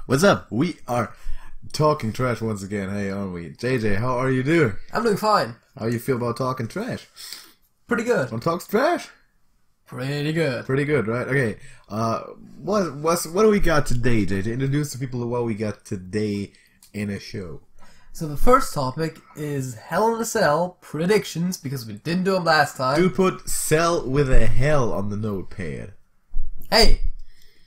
What's up? We are talking trash once again. Hey, aren't we? JJ, how are you doing? I'm doing fine. How you feel about talking trash? Pretty good. Want to talk trash? Pretty good. Pretty good, right? Okay. What do we got today, JJ? Introduce the people to what we got today in a show. So the first topic is Hell in a Cell predictions, because we didn't do them last time. Do put "cell" with a hell on the notepad. Hey,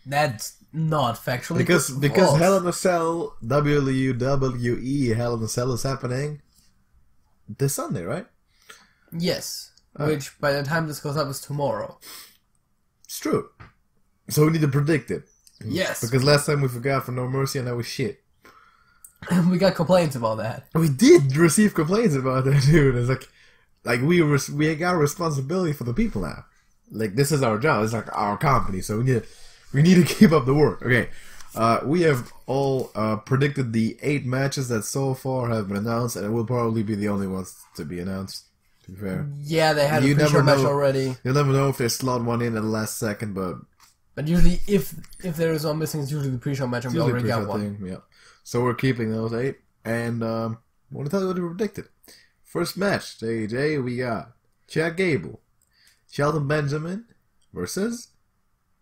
that's not factually Because false. Hell in a Cell, WWE Hell in a Cell is happening this Sunday, right? Yes. Which, by the time this goes up, is tomorrow. It's true. So we need to predict it. Yes. Because last time we forgot for No Mercy and that was shit. We got complaints about that. We did receive complaints about that, dude. It's like we got a responsibility for the people now. Like, this is our job. It's like our company, so we need to keep up the work. Okay. We have all predicted the 8 matches that so far have been announced, and it will probably be the only ones to be announced, to be fair. Yeah, they had a pre-show match already. You'll never know if they slot one in at the last second, but usually, if there is one missing, it's usually the pre-show match, and we already got one. Yeah. So we're keeping those 8, and I want to tell you what we predicted. First match, JJ, we got Chad Gable, Shelton Benjamin versus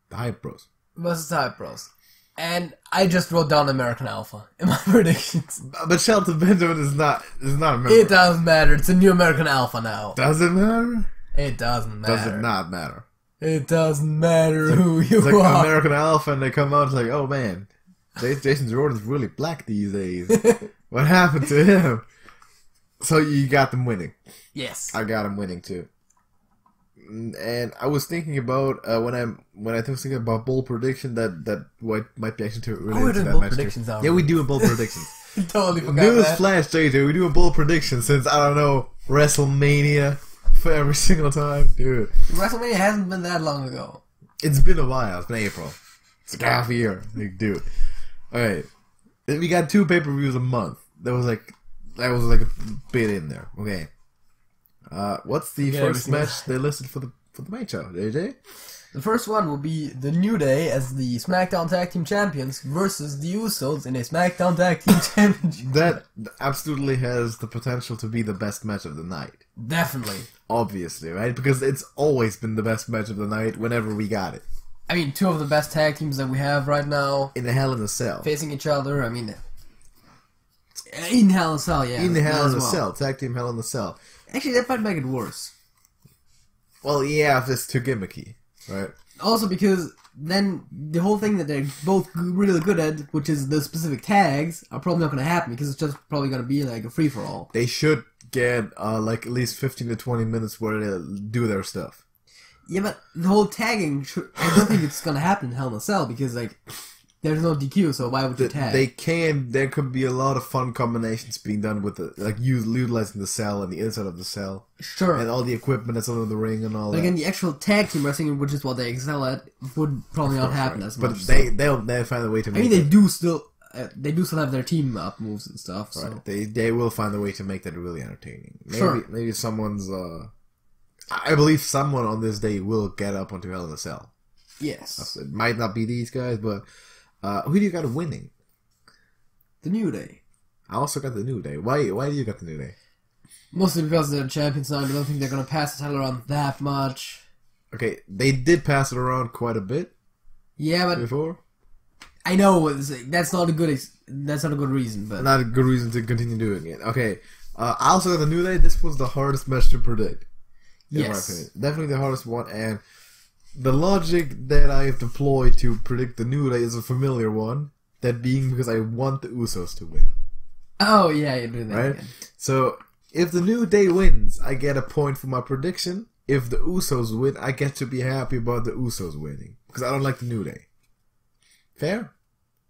the Hype Bros. Versus Hype Bros. And I just wrote down American Alpha in my predictions. But Shelton Benjamin is not American. It doesn't matter. It's a new American Alpha now. Does it matter? It doesn't matter. Does it not matter? It doesn't matter who you it's like are. American Alpha, and they come out, it's like, oh man, Jason Jordan's really black these days. What happened to him? So you got them winning. Yes. I got them winning too. And I was thinking about when I was thinking about bold prediction that what might be actually related to that bold match. Predictions now. Yeah, we do bold predictions. Totally forgot News that. flash, JJ. We do bold predictions since I don't know WrestleMania for every single time, dude. WrestleMania hasn't been that long ago. It's been a while. It's been April. It's like half a year, dude. All right, we got 2 pay-per-views a month. That was like a bit in there. Okay. What's the first match they listed for the main show, JJ? The first one will be the New Day as the SmackDown Tag Team Champions versus the Usos in a SmackDown Tag Team Championship. That absolutely has the potential to be the best match of the night. Definitely. Obviously, right? Because it's always been the best match of the night whenever we got it. I mean, 2 of the best tag teams that we have right now. In the Hell in a Cell. Facing each other, I mean... In Hell in a Cell, yeah. In the Hell in a Cell. Tag Team Hell in a Cell. Actually, that might make it worse. Well, yeah, if it's too gimmicky, right? Also because then the whole thing that they're both really good at, which is the specific tags, are probably not going to happen because it's just probably going to be like a free-for-all. They should get like at least 15 to 20 minutes where they do their stuff. Yeah, but the whole tagging, I don't think it's going to happen in Hell in a Cell because, like, there's no DQ, so why would you tag? There could be a lot of fun combinations being done with utilizing the cell and the inside of the cell. Sure. And all the equipment that's under the ring and all that. Again, the actual tag team wrestling, which is what they excel at, would probably not happen as much. But they'll find a way to make they do still have their team up moves and stuff. So. Right. They will find a way to make that really entertaining. Maybe someone's... I believe someone on this day will get up onto Hell in a Cell. Yes. It might not be these guys, but... who do you got winning? The New Day. I also got the New Day. Why do you got the New Day? Mostly because they're champions now. I don't think they're going to pass the title around that much. Okay, they did pass it around quite a bit. Yeah, but before. I know that's not a good reason, but not a good reason to continue doing it. Okay, I also got the New Day. This was the hardest match to predict. In my opinion, definitely the hardest one, and the logic that I have deployed to predict the New Day is a familiar one. That being because I want the Usos to win. Oh yeah, you're doing that right? Again. So if the New Day wins, I get a point for my prediction. If the Usos win, I get to be happy about the Usos winning because I don't like the New Day. Fair?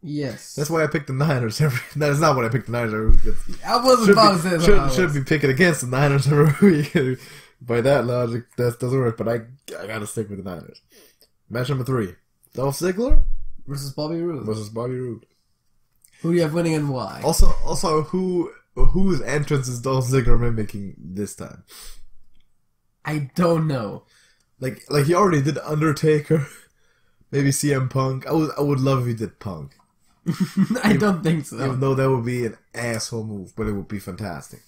Yes. That's why I picked the Niners every... That is not what I picked the Niners every week. I wasn't about to say that. Should be picking against the Niners every week. By that logic, that doesn't work, but I gotta stick with the Niners. Match number 3. Dolph Ziggler versus Bobby Roode. Who do you have winning and why? Also, whose entrance is Dolph Ziggler mimicking this time? I don't know. Like he already did Undertaker. Maybe CM Punk. I would love if he did Punk. I don't think so. Even though that would be an asshole move, but it would be fantastic.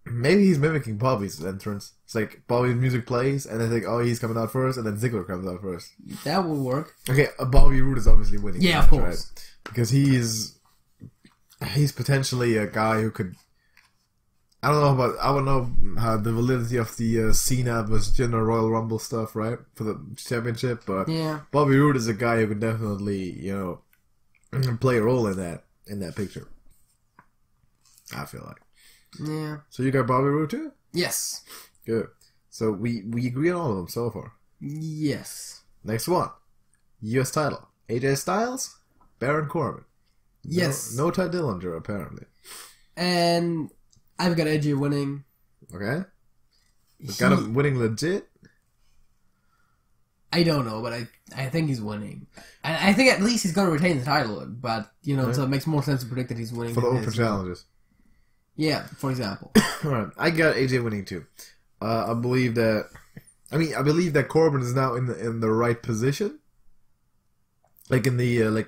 Maybe he's mimicking Bobby's entrance. It's like Bobby's music plays, and they think, oh, he's coming out first, and then Ziggler comes out first. That will work. Okay, Bobby Roode is obviously winning. Yeah, match, of course. Right? Because he's potentially a guy who could. I don't know how the validity of the Cena versus Jinder Royal Rumble stuff, right, for the championship, but yeah, Bobby Roode is a guy who could definitely, play a role in that picture. I feel like. Yeah. So you got Bobby Roode too? Yes. Good. So we agree on all of them so far. Yes. Next one, U.S. title: AJ Styles, Baron Corbin. Yes. No Ty Dillinger apparently. And I've got AJ winning. Okay. Got him winning legit? I don't know, but I think he's winning. I think at least he's going to retain the title, but, so it makes more sense to predict that he's winning. For the open challenges. Yeah, for example. Alright, I got AJ winning too. I believe that Corbin is now in the right position. Like in the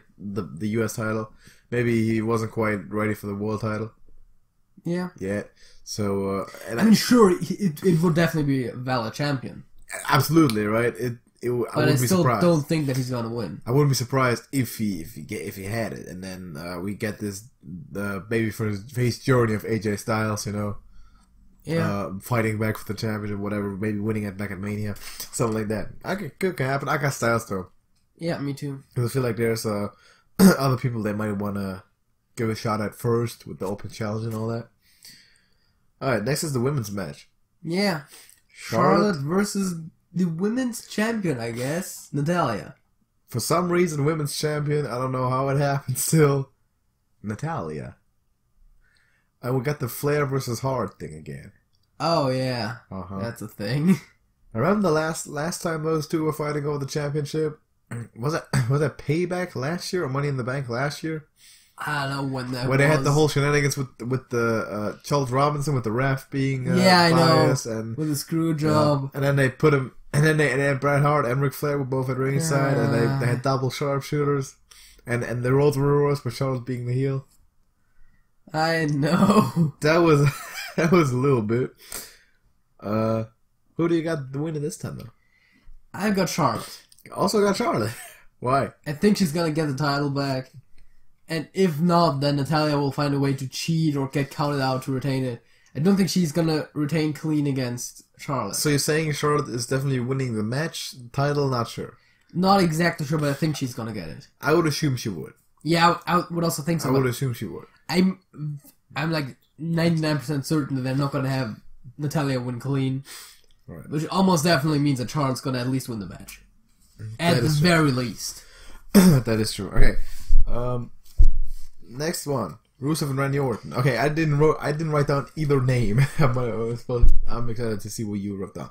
US title. Maybe he wasn't quite ready for the world title. Yeah. Yeah. So sure, it would definitely be a valid champion. Absolutely, right? I wouldn't be surprised. Don't think that he's gonna win. I wouldn't be surprised if he had it, and then we get this baby face journey of AJ Styles, Yeah. fighting back for the championship, whatever, maybe winning it back at Mania, something like that. Could happen. I got Styles though. Yeah, me too. Because I feel like there's other people that might want to give a shot at first with the open challenge and all that. Alright, next is the women's match. Yeah. Charlotte versus the women's champion, I guess, Natalya. For some reason, women's champion, I don't know how it happened still, Natalya. And we got the Flair versus Hart thing again. Oh, yeah. That's a thing. Remember the last time those two were fighting over the championship? Was that Payback last year or Money in the Bank last year? I don't know when that When they had the whole shenanigans with the Charles Robinson with the ref being I biased know. and with the screw job. and then they put him and then they had Bret Hart and Ric Flair were both at ringside and they had double sharpshooters and the roles were reversed with Charles being the heel. I know. That was a little bit. Who do you got the winner this time though? I've got Charlotte. Also got Charlotte. Why? I think she's gonna get the title back. And if not, then Natalya will find a way to cheat or get counted out to retain it. I don't think she's gonna retain clean against Charlotte. So you're saying Charlotte is definitely winning the match title? Not sure. Not exactly sure, but I think she's gonna get it. I would assume she would. Yeah, I would also think so. I would assume she would. I'm like 99% certain that they're not gonna have Natalya win clean. Right. Which almost definitely means that Charlotte's gonna at least win the match. At the very least. That is true. Okay. Next one, Rusev and Randy Orton. Okay, I didn't write down either name, but I'm excited to see what you wrote down.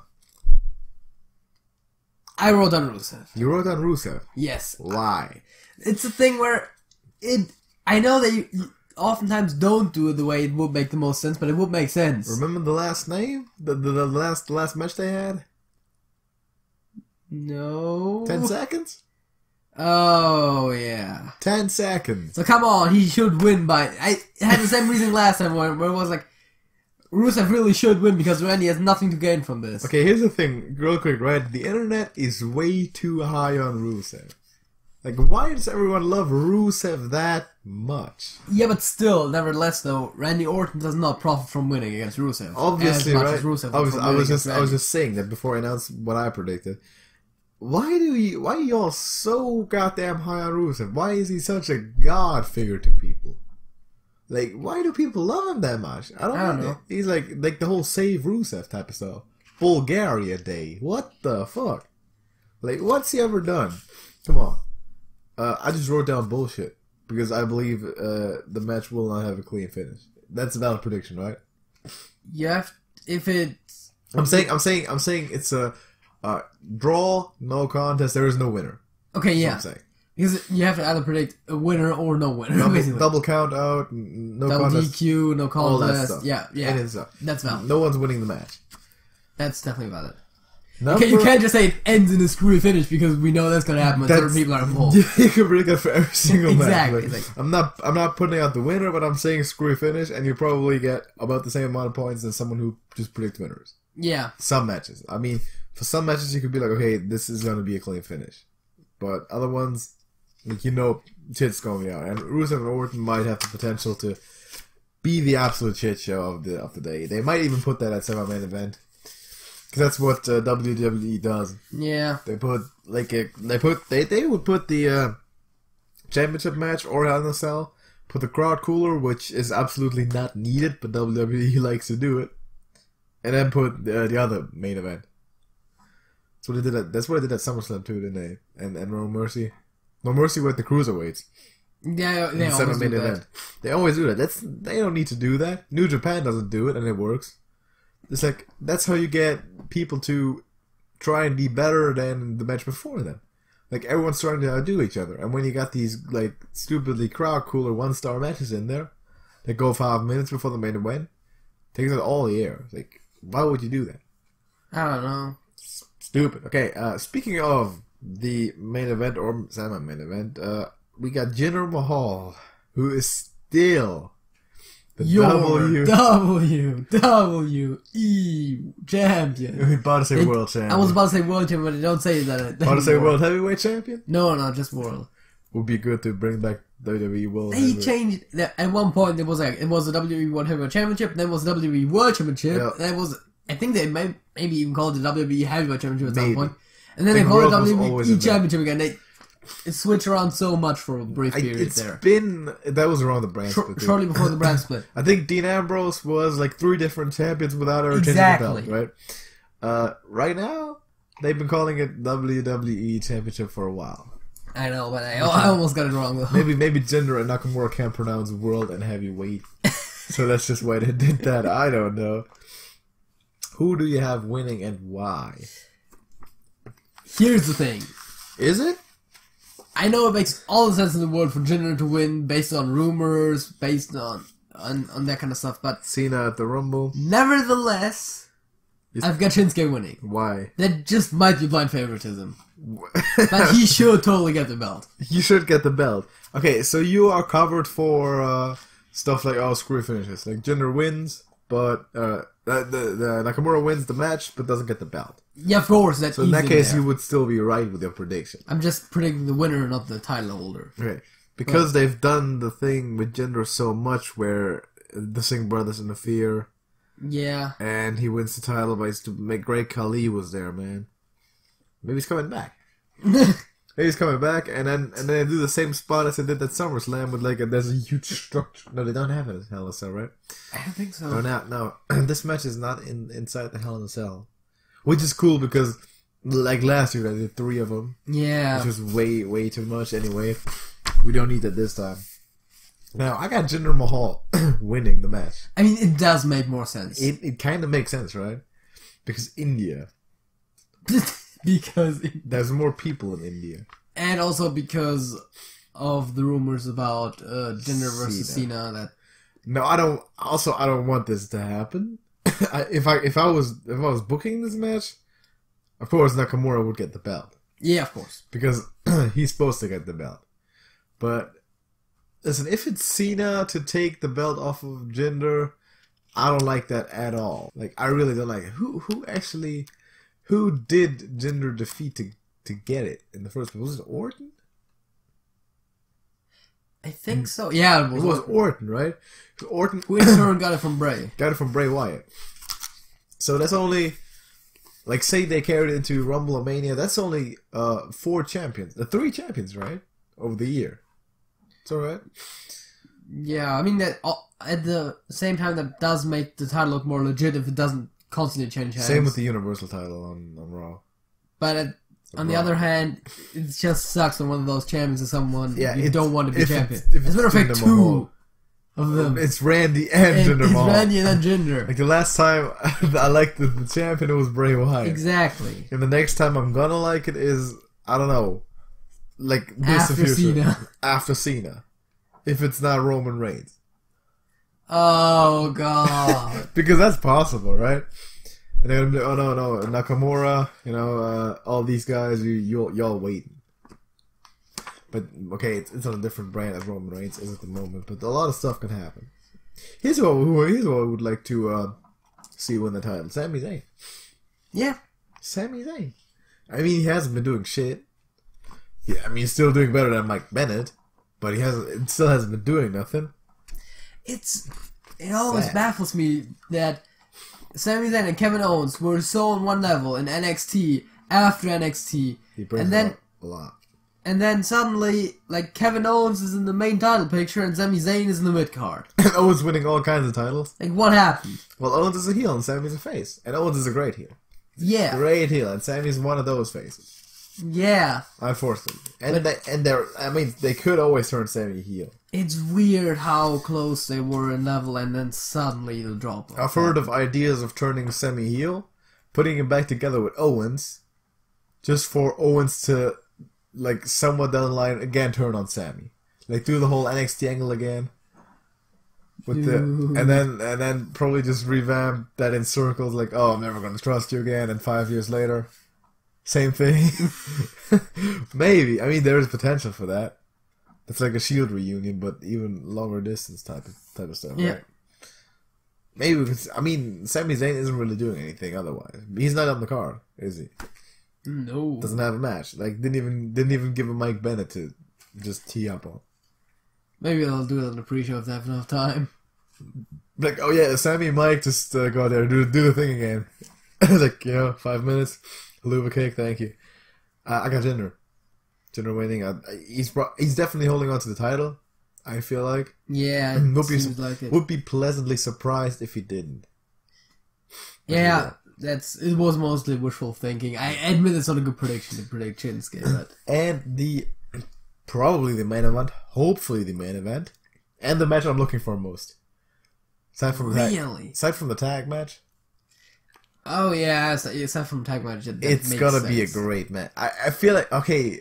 I wrote down Rusev. You wrote down Rusev? Yes. Why? It's a thing where I know that you oftentimes don't do it the way it would make the most sense, but it would make sense. Remember the last name? The last match they had? No. 10 seconds? Oh, yeah. 10 seconds. So come on, he should win by... I had the same reason last time where it was like, Rusev really should win because Randy has nothing to gain from this. Okay, here's the thing, real quick, right? The internet is way too high on Rusev. Like, why does everyone love Rusev that much? Yeah, but still, nevertheless, though, Randy Orton does not profit from winning against Rusev. Obviously, as much right? As Rusev I was just saying that before I announced what I predicted. Why are y'all so goddamn high on Rusev? Why is he such a god figure to people? Like, why do people love him that much? I don't know. He's like the whole save Rusev type of stuff. Bulgaria Day. What the fuck? Like, what's he ever done? Come on. I just wrote down bullshit because I believe the match will not have a clean finish. That's a valid prediction, right? Yeah, if it's... I'm saying it's a draw, no contest. There is no winner. Okay, yeah. That's what I'm saying. Because you have to either predict a winner or no winner. Double count out, no double contest, DQ, no contest. all that stuff. Yeah. That's valid. No one's winning the match. That's definitely valid. You can't just say it ends in a screwy finish because we know that's gonna happen when certain people are involved. You can predict that for every single Exactly. match. Like, I'm not putting out the winner, but I'm saying screwy finish, and you probably get about the same amount of points as someone who just predicts winners. Yeah. Some matches. I mean, for some matches you could be like, okay, this is gonna be a clean finish, but other ones, like, shit's going out, and Rusev and Orton might have the potential to be the absolute shit show of the day. They might even put that at semi-main event. Because that's what WWE does. Yeah. They would put the championship match or Hell in a Cell, put the crowd cooler, which is absolutely not needed, but WWE likes to do it, and then put the other main event. That's what they did. That's what they did at SummerSlam too, didn't they? And No Mercy, No Mercy with the cruiserweights. Yeah, they always do that. They always do that. They don't need to do that. New Japan doesn't do it, and it works. It's like, that's how you get people to try and be better than the match before them. Like, everyone's trying to outdo each other. And when you got these, like, stupidly crowd cooler 1-star matches in there that go 5 minutes before the main event, takes out all the air. Like, why would you do that? I don't know. Stupid. Okay, speaking of the main event or semi-main event, we got Jinder Mahal, who is still the WWE champion. I was about to say world champion. I was about to say world champion, but don't say that. About to say world heavyweight champion? No, just world. Would be good to bring back WWE world. They changed. At one point, it was the WWE World Heavyweight Championship. Then it was the WWE World Championship. Yeah. Then it was, I think they maybe even called it the WWE Heavyweight Championship at some point. And then they called it WWE Championship again. It switched around so much for a brief period there. That was around the brand split. Shortly before the brand split. I think Dean Ambrose was like 3 different champions without ever changing the belt, right? Right now, they've been calling it WWE Championship for a while. I know, but I almost got it wrong though. Maybe Jinder and Nakamura can't pronounce world and heavyweight. So that's just why they did that. I don't know. Who do you have winning and why? Here's the thing. Is it? I know it makes all the sense in the world for Jinder to win based on rumors, based on that kind of stuff, but Cena at the Rumble. Nevertheless, I've got Shinsuke winning. Why? That just might be blind favoritism. But he should totally get the belt. He should get the belt. Okay, so you are covered for stuff like screw finishes. Like Jinder wins, but the Nakamura wins the match, but doesn't get the belt. Yeah, of course. So in that case, you would still be right with your prediction. I'm just predicting the winner, not the title holder. Okay. Because they've done the thing with Jinder so much where the Singh brothers interfere. Yeah. And he wins the title by Great Khali was there, man. Maybe he's coming back. Maybe he's coming back, and then they do the same spot as they did at SummerSlam with there's a huge structure. No, they don't have it at Hell in a Cell, right? I don't think so. No. This match is not inside the Hell in a Cell. Which is cool because, like last year, I did 3 of them. Yeah. Which was way too much anyway. We don't need that this time. Now, I got Jinder Mahal winning the match. I mean, it does make more sense. It kind of makes sense, right? Because India. Because there's more people in India. And also because of the rumors about Jinder versus Cena. No, I don't want this to happen. If I was booking this match, of course Nakamura would get the belt. Yeah, of course, because he's supposed to get the belt. But listen, if it's Cena to take the belt off of Jinder, I don't like that at all. Like, I really don't like it. Who did Jinder defeat to get it in the first place? Was it Orton? I think so. Yeah, it was Orton, right? Orton who in turn got it from Bray. Got it from Bray Wyatt. So that's only, like, say they carried it into Rumble or Mania. That's only 4 champions, 3 champions, right? Over the year. It's all right. Yeah, I mean that at the same time that does make the title look more legit if it doesn't constantly change hands. Same with the Universal title on Raw. But on the other hand, it just sucks when one of those champions is someone you don't want to be champion. As a matter of fact, 2 of them. It's Randy and Jinder Mahal. It's Randy and then Jinder. Like the last time I liked the champion, it was Bray Wyatt. Exactly. And the next time I'm gonna like it is, I don't know, like this after Cena. After Cena. If it's not Roman Reigns. Oh, God. Because that's possible, right? And they're gonna be, oh no, Nakamura, all these guys, y'all waiting. But okay, it's on a different brand as Roman Reigns is at the moment. But a lot of stuff can happen. Here's what I would like to see win the title: Sami Zayn. Yeah, Sami Zayn. I mean, he hasn't been doing shit. Yeah, I mean, he's still doing better than Mike Bennett, but it still hasn't been doing nothing. It always baffles me that Sami Zayn and Kevin Owens were so on one level in NXT after NXT, and then a lot. And then suddenly, like, Kevin Owens is in the main title picture and Sami Zayn is in the mid-card. And Owens winning all kinds of titles. Like, what happened? Well, Owens is a heel and Sami's a face. And Owens is a great heel. Yeah. Great heel. And Sami's one of those faces. Yeah. Unfortunately. They could always turn Sami heel. It's weird how close they were in level and then suddenly the drop off. I've heard of ideas of turning Sami heel, putting him back together with Owens, just for Owens to... like, somewhat down the line, again, turn on Sami. Like, do the whole NXT angle again. And then probably just revamp that in circles, like, oh, I'm never going to trust you again, and 5 years later, same thing. Maybe. I mean, there is potential for that. It's like a Shield reunion, but even longer distance type of stuff, yeah. Right? Maybe we could... I mean, Sami Zayn isn't really doing anything otherwise. He's not on the card, is he? No. Doesn't have a match. Like, didn't even give a Mike Bennett to just tee up on. Maybe they'll do it on the pre-show if they have enough time. Like, oh yeah, Sammy and Mike just go out there and do the thing again. Like, 5 minutes, halluva cake, thank you. I got Jinder. Jinder winning. He's definitely holding on to the title, I feel like. Yeah, would be pleasantly surprised if he didn't. Yeah. It was mostly wishful thinking. I admit it's not a good prediction to predict Shinsuke, but... And probably the main event, hopefully the main event, and the match I'm looking for most. Aside from the tag match. Oh yeah, aside from the tag match, it's gonna be a great match. I feel like, okay,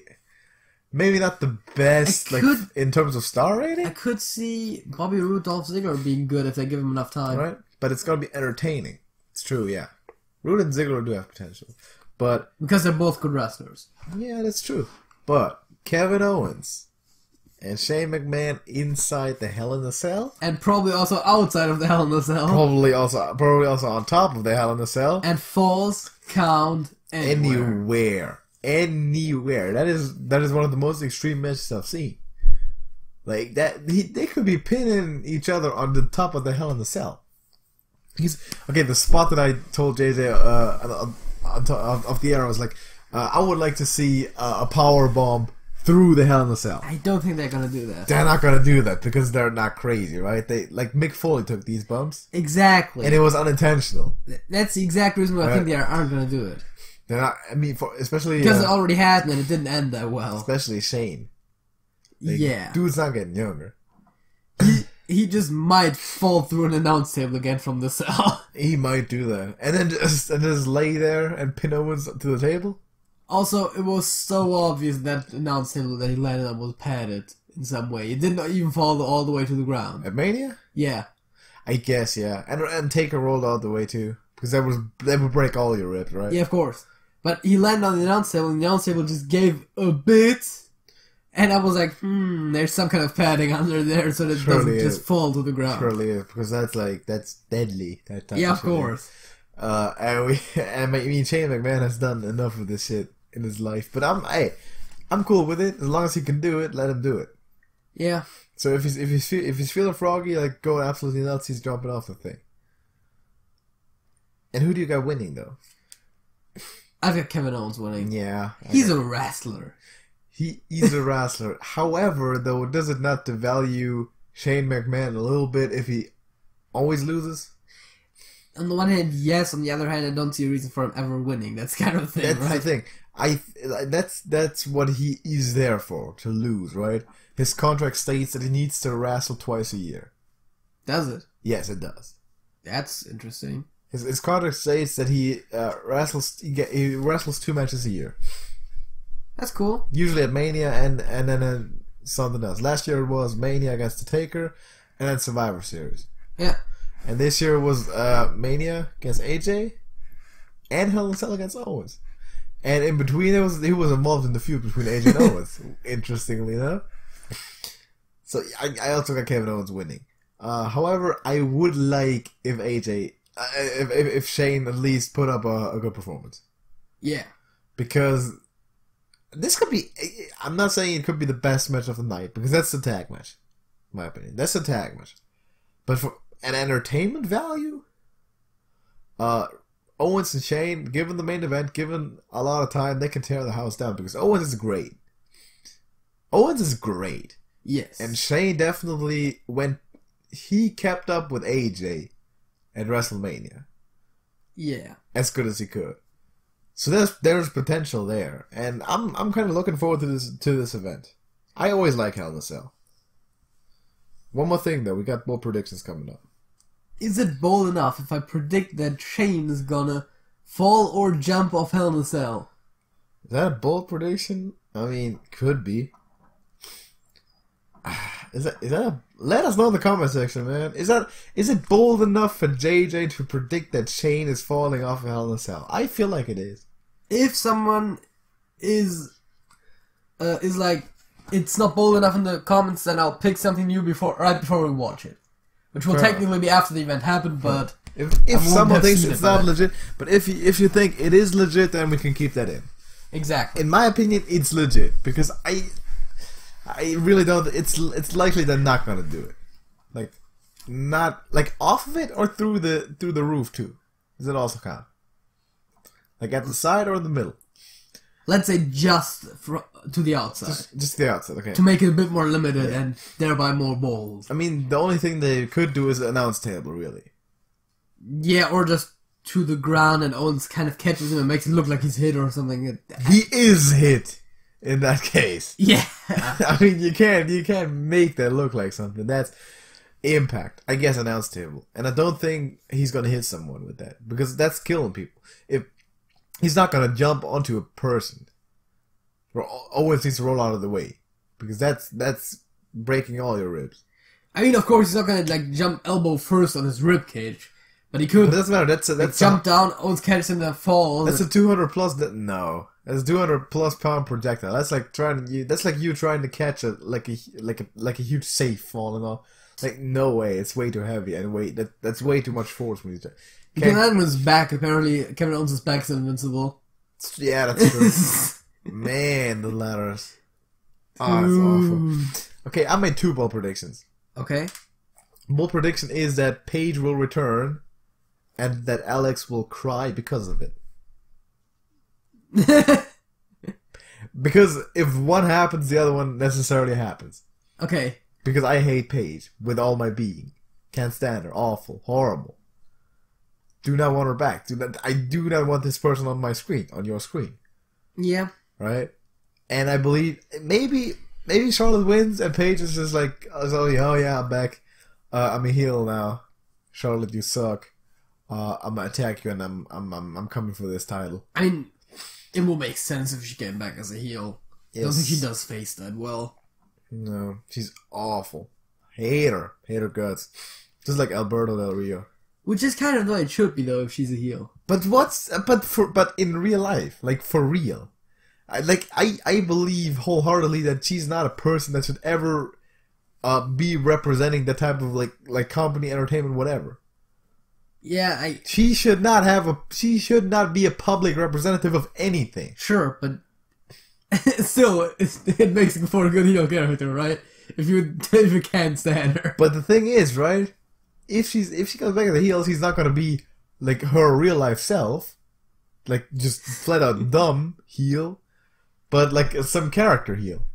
maybe not the best, in terms of star rating. I could see Bobby Roode, Dolph Ziggler being good if they give him enough time. Right, but it's gonna be entertaining. It's true, yeah. Roode and Ziggler do have potential, but... because they're both good wrestlers. Yeah, that's true. But Kevin Owens and Shane McMahon inside the Hell in a Cell, and probably also outside of the Hell in a Cell, probably also on top of the Hell in a Cell, and Falls Count anywhere. That is one of the most extreme matches I've seen. Like that, they could be pinning each other on the top of the Hell in a Cell. The spot that I told JJ off the air, I was like, I would like to see a power bomb through the Hell in a Cell. I don't think they're gonna do that. They're not gonna do that because they're not crazy, right? They Mick Foley took these bumps exactly, and it was unintentional. That's the exact reason why I think they aren't gonna do it. They're not. I mean, especially because it already happened and it didn't end that well. Especially Shane. Yeah, dude's not getting younger. He just might fall through an announce table again from the cell. He might do that. And then just lay there and pin Owens to the table? Also, it was so obvious that announce table that he landed on was padded in some way. It didn't even fall all the way to the ground. At Mania? Yeah. I guess, yeah. And Taker rolled all the way too. Because that would break all your ribs, right? Yeah, of course. But he landed on the announce table and the announce table just gave a bit. And I was like, there's some kind of padding under there so that it doesn't just fall to the ground. Surely is, because that's deadly. That type of course. And Shane McMahon has done enough of this shit in his life. But I'm cool with it. As long as he can do it, let him do it. Yeah. So if he's feeling froggy, like, go absolutely nuts, he's jumping off the thing. And who do you got winning, though? I've got Kevin Owens winning. Yeah. He's a wrestler. He's a wrestler. However, though, does it not devalue Shane McMahon a little bit if he always loses? On the one hand, yes. On the other hand, I don't see a reason for him ever winning. That's kind of the thing, right? That's the thing. That's what he is there for, to lose, right? His contract states that he needs to wrestle twice a year. Does it? Yes, it does. That's interesting. His contract states that he wrestles 2 matches a year. That's cool. Usually at Mania and then something else. Last year it was Mania against the Taker and then Survivor Series. Yeah. And this year was Mania against AJ and Hell in a Cell against Owens. And in between, he was involved in the feud between AJ and Owens, interestingly enough. So I also got Kevin Owens winning. However, I would like if AJ, if Shane at least put up a good performance. Yeah. Because this could be, I'm not saying it could be the best match of the night, because that's the tag match, in my opinion. That's the tag match. But for an entertainment value, Owens and Shane, given the main event, given a lot of time, they can tear the house down, because Owens is great. Owens is great. Yes. And Shane definitely, when he kept up with AJ at WrestleMania. Yeah. As good as he could. So there's potential there. And I'm kind of looking forward to this event. I always like Hell in a Cell. One more thing though, we got more predictions coming up. Is it bold enough if I predict that Shane is gonna fall or jump off Hell in a Cell? Is that a bold prediction? I mean, could be. Is that a, let us know in the comment section, man. Is it bold enough for JJ to predict that Shane is falling off of Hell in a Cell? I feel like it is. If someone is like, it's not bold enough in the comments, then I'll pick something new right before we watch it, which will technically be after the event happened. But if someone thinks it's not legit, but if you think it is legit, then we can keep that in. Exactly. In my opinion, it's legit because I really don't. It's likely they're not gonna do it. Like, not like off of it or through the roof too. Does it also count? Like at the side or in the middle? Let's say just to the outside. Just the outside, okay. To make it a bit more limited and thereby more bold. I mean, the only thing they could do is an announce table, really. Yeah, or just to the ground and Owens kind of catches him and makes it look like he's hit or something. He is hit in that case. Yeah. I mean, you can't make that look like something. That's Impact. I guess announce table. And I don't think he's going to hit someone with that. Because that's killing people. If he's not going to jump onto a person, Owens needs to roll out of the way. Because that's breaking all your ribs. I mean, of course, he's not going to like jump elbow first on his rib cage. But he could. But it doesn't matter. That's jump down, Owens catches him and falls. That's a 200 plus. No. That's a 200 plus pound projectile. That's like you trying to catch a huge safe falling off. Like, no way. It's way too heavy and that's way too much force when you try. You can land on his back. Apparently, Kevin Owens' back is invincible. Yeah, that's true. Man, the ladders. Oh, that's awful. Okay, I made 2 bold predictions. Okay. Bold prediction is that Paige will return, and that Alex will cry because of it. Because if one happens, the other one necessarily happens. Okay. Because I hate Paige with all my being. Can't stand her. Awful. Horrible. Do not want her back. I do not want this person on my screen. On your screen. Yeah. Right? And I believe maybe Charlotte wins and Paige is just like, oh yeah, I'm back. I'm a heel now. Charlotte, you suck. I'm gonna attack you and I'm coming for this title. I mean, it will make sense if she came back as a heel. Yes. I don't think she does face that well. No, she's awful. Hate her guts. Just like Alberto Del Rio. Which is kind of the way it should be though if she's a heel. But in real life, like for real, I believe wholeheartedly that she's not a person that should ever be representing that type of like company, entertainment, whatever. Yeah, she should not be a public representative of anything. Sure, but still, it makes it for a good heel character, right? If you can't stand her. But the thing is, right? If she comes back as a heel, she's not gonna be like her real life self, like just flat out dumb heel, but like some character heel.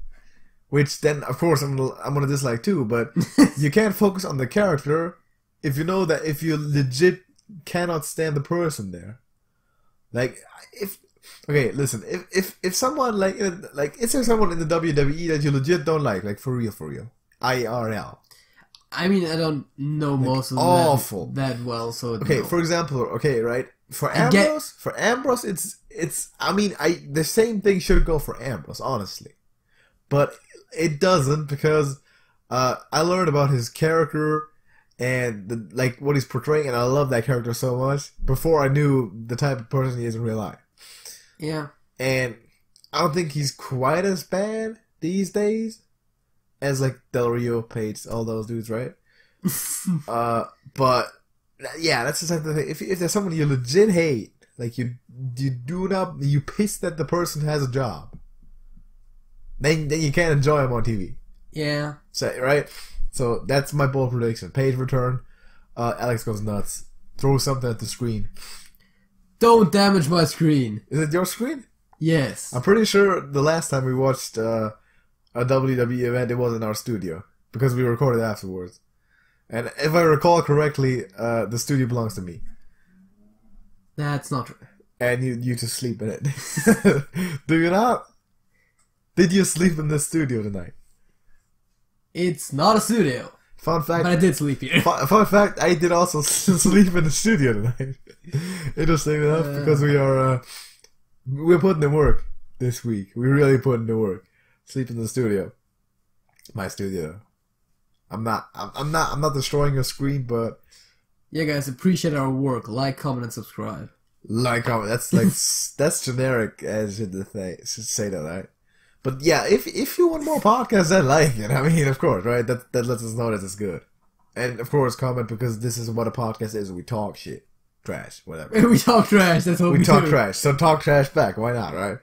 Which then, of course, I'm gonna dislike too. But you can't focus on the character if you know that if you legit cannot stand the person there. Like okay, listen. If someone is there someone in the WWE that you legit don't like for real, IRL. I mean, I don't know most of them that well, so okay. No. For example, right? For Ambrose, it's. I mean, the same thing should go for Ambrose, honestly, but it doesn't because I learned about his character and like what he's portraying, and I love that character so much. Before I knew the type of person he is in real life. Yeah. And I don't think he's quite as bad these days as like Del Rio, Page, all those dudes, right? But yeah, that's the type of thing. If there's someone you legit hate, like you pissed that the person has a job, then you can't enjoy him on TV. Yeah. So right. So that's my bold prediction. Page return. Alex goes nuts. Throw something at the screen. Don't damage my screen. Is it your screen? Yes. I'm pretty sure the last time we watched a WWE event, it was in our studio because we recorded afterwards. And if I recall correctly, the studio belongs to me. That's not true. And you just sleep in it. Do you not? Did you sleep in the studio tonight? It's not a studio. Fun fact. But I did sleep here. Fun fact, I did also sleep in the studio tonight. Interesting enough, because we're putting in work this week. We really put in the work. Sleep in the studio. My studio. I'm not destroying your screen, but yeah, guys, appreciate our work. Like, comment, and subscribe. Like, comment. That's like that's generic as should say that, right? But yeah, if you want more podcasts that like it, I mean, of course, right? That lets us know that it's good. And of course, comment, because this is what a podcast is. We talk shit, trash, whatever. We talk trash. That's what we talk do. Trash. So talk trash back. Why not, right?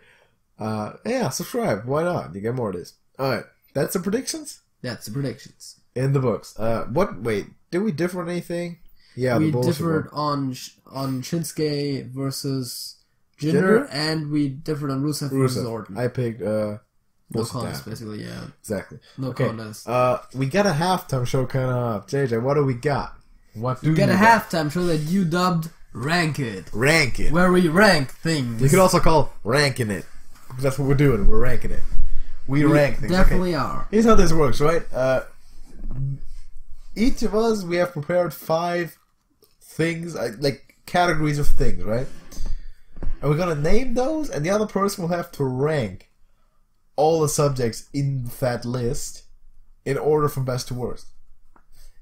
Yeah, subscribe. Why not? You get more of this. All right, that's the predictions. That's the predictions. In the books. Wait, did we differ on anything? Yeah, we differed on Shinsuke versus Jinder, and we differed on Rusev versus Orton. I picked no contest, basically, yeah. Exactly. No contest. We got a halftime show kind of. JJ, what do we got? What do we got? A halftime show that you dubbed Rank It. Rank It. Where we rank things. You could also call Ranking It. That's what we're doing. We're ranking it. We rank things. Definitely are. Here's how this works, right? Each of us, we have prepared 5 things, like categories of things, right? And we're gonna name those, and the other person will have to rank all the subjects in that list in order from best to worst.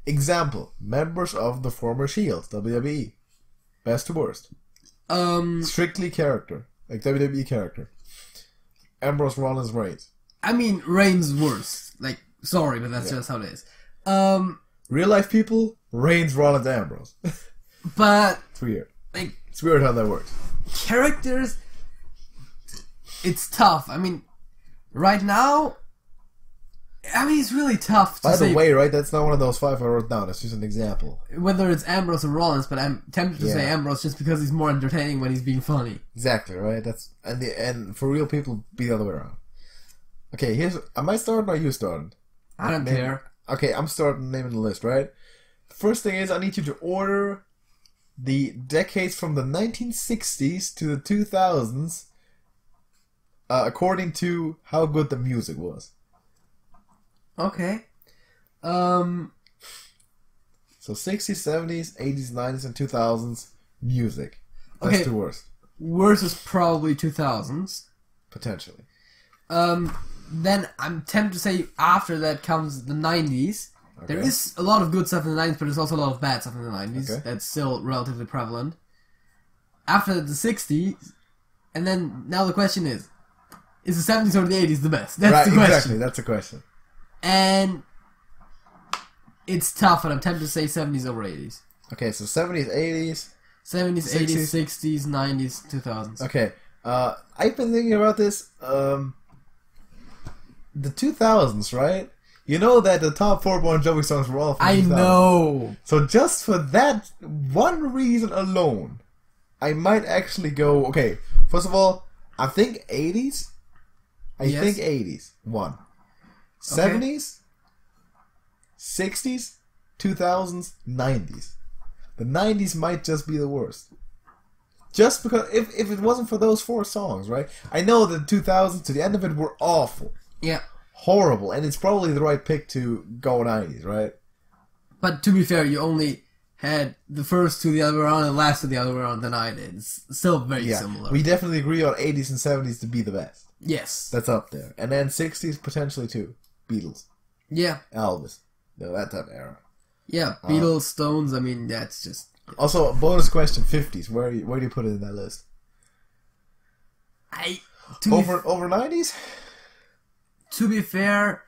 Example: members of the former Shield, WWE, best to worst. Strictly character, like WWE character. Ambrose, Rollins, Reigns. I mean, Reigns worse. Like, sorry, but that's just how it is. Real life people, Reigns, Rollins, Ambrose. But it's weird. Like, it's weird how that works. Characters, it's tough. I mean, right now, it's really tough to say. By the way, right, that's not one of those 5 I wrote down. It's just an example. Whether it's Ambrose or Rollins, but I'm tempted to say Ambrose just because he's more entertaining when he's being funny. Exactly, right? That's and for real people, be the other way around. Okay, am I starting or are you starting? I don't care. Okay, I'm starting naming the list, right? First thing is, I need you to order the decades from the 1960s to the 2000s according to how good the music was. Okay. So 60s, 70s, 80s, 90s, and 2000s music. Best to worst. Worst is probably 2000s. Potentially. Then I'm tempted to say after that comes the 90s. Okay. There is a lot of good stuff in the 90s, but there's also a lot of bad stuff in the 90s. Okay. That's still relatively prevalent. After the 60s, and then now the question is the 70s or the 80s the best? That's the question. Exactly, that's the question. And it's tough, and I'm tempted to say 70s over 80s. Okay, so 70s, 80s... 70s, 80s, 60s, 90s, 2000s. Okay, I've been thinking about this. The 2000s, right? You know that the top 4 Bon Jovi songs were all from I 2000s. Know. So just for that one reason alone, I might actually go... Okay, first of all, I think 80s. I think 80s. 1. 70s, 60s, 2000s, 90s. The 90s might just be the worst. Just because, if it wasn't for those 4 songs, right? I know the 2000s to the end of it were awful. Yeah. Horrible. And it's probably the right pick to go 90s, right? But to be fair, you only had the first 2 the other way around and the last 2 the other way around than I did. It's still very similar. We definitely agree on 80s and 70s to be the best. Yes. That's up there. And then 60s potentially too. Beatles. Yeah. Elvis. That type of era. Yeah, Beatles, Stones. I mean, that's just. Also, a bonus question: 50s. Where do you put it in that list? Over 90s. To be fair,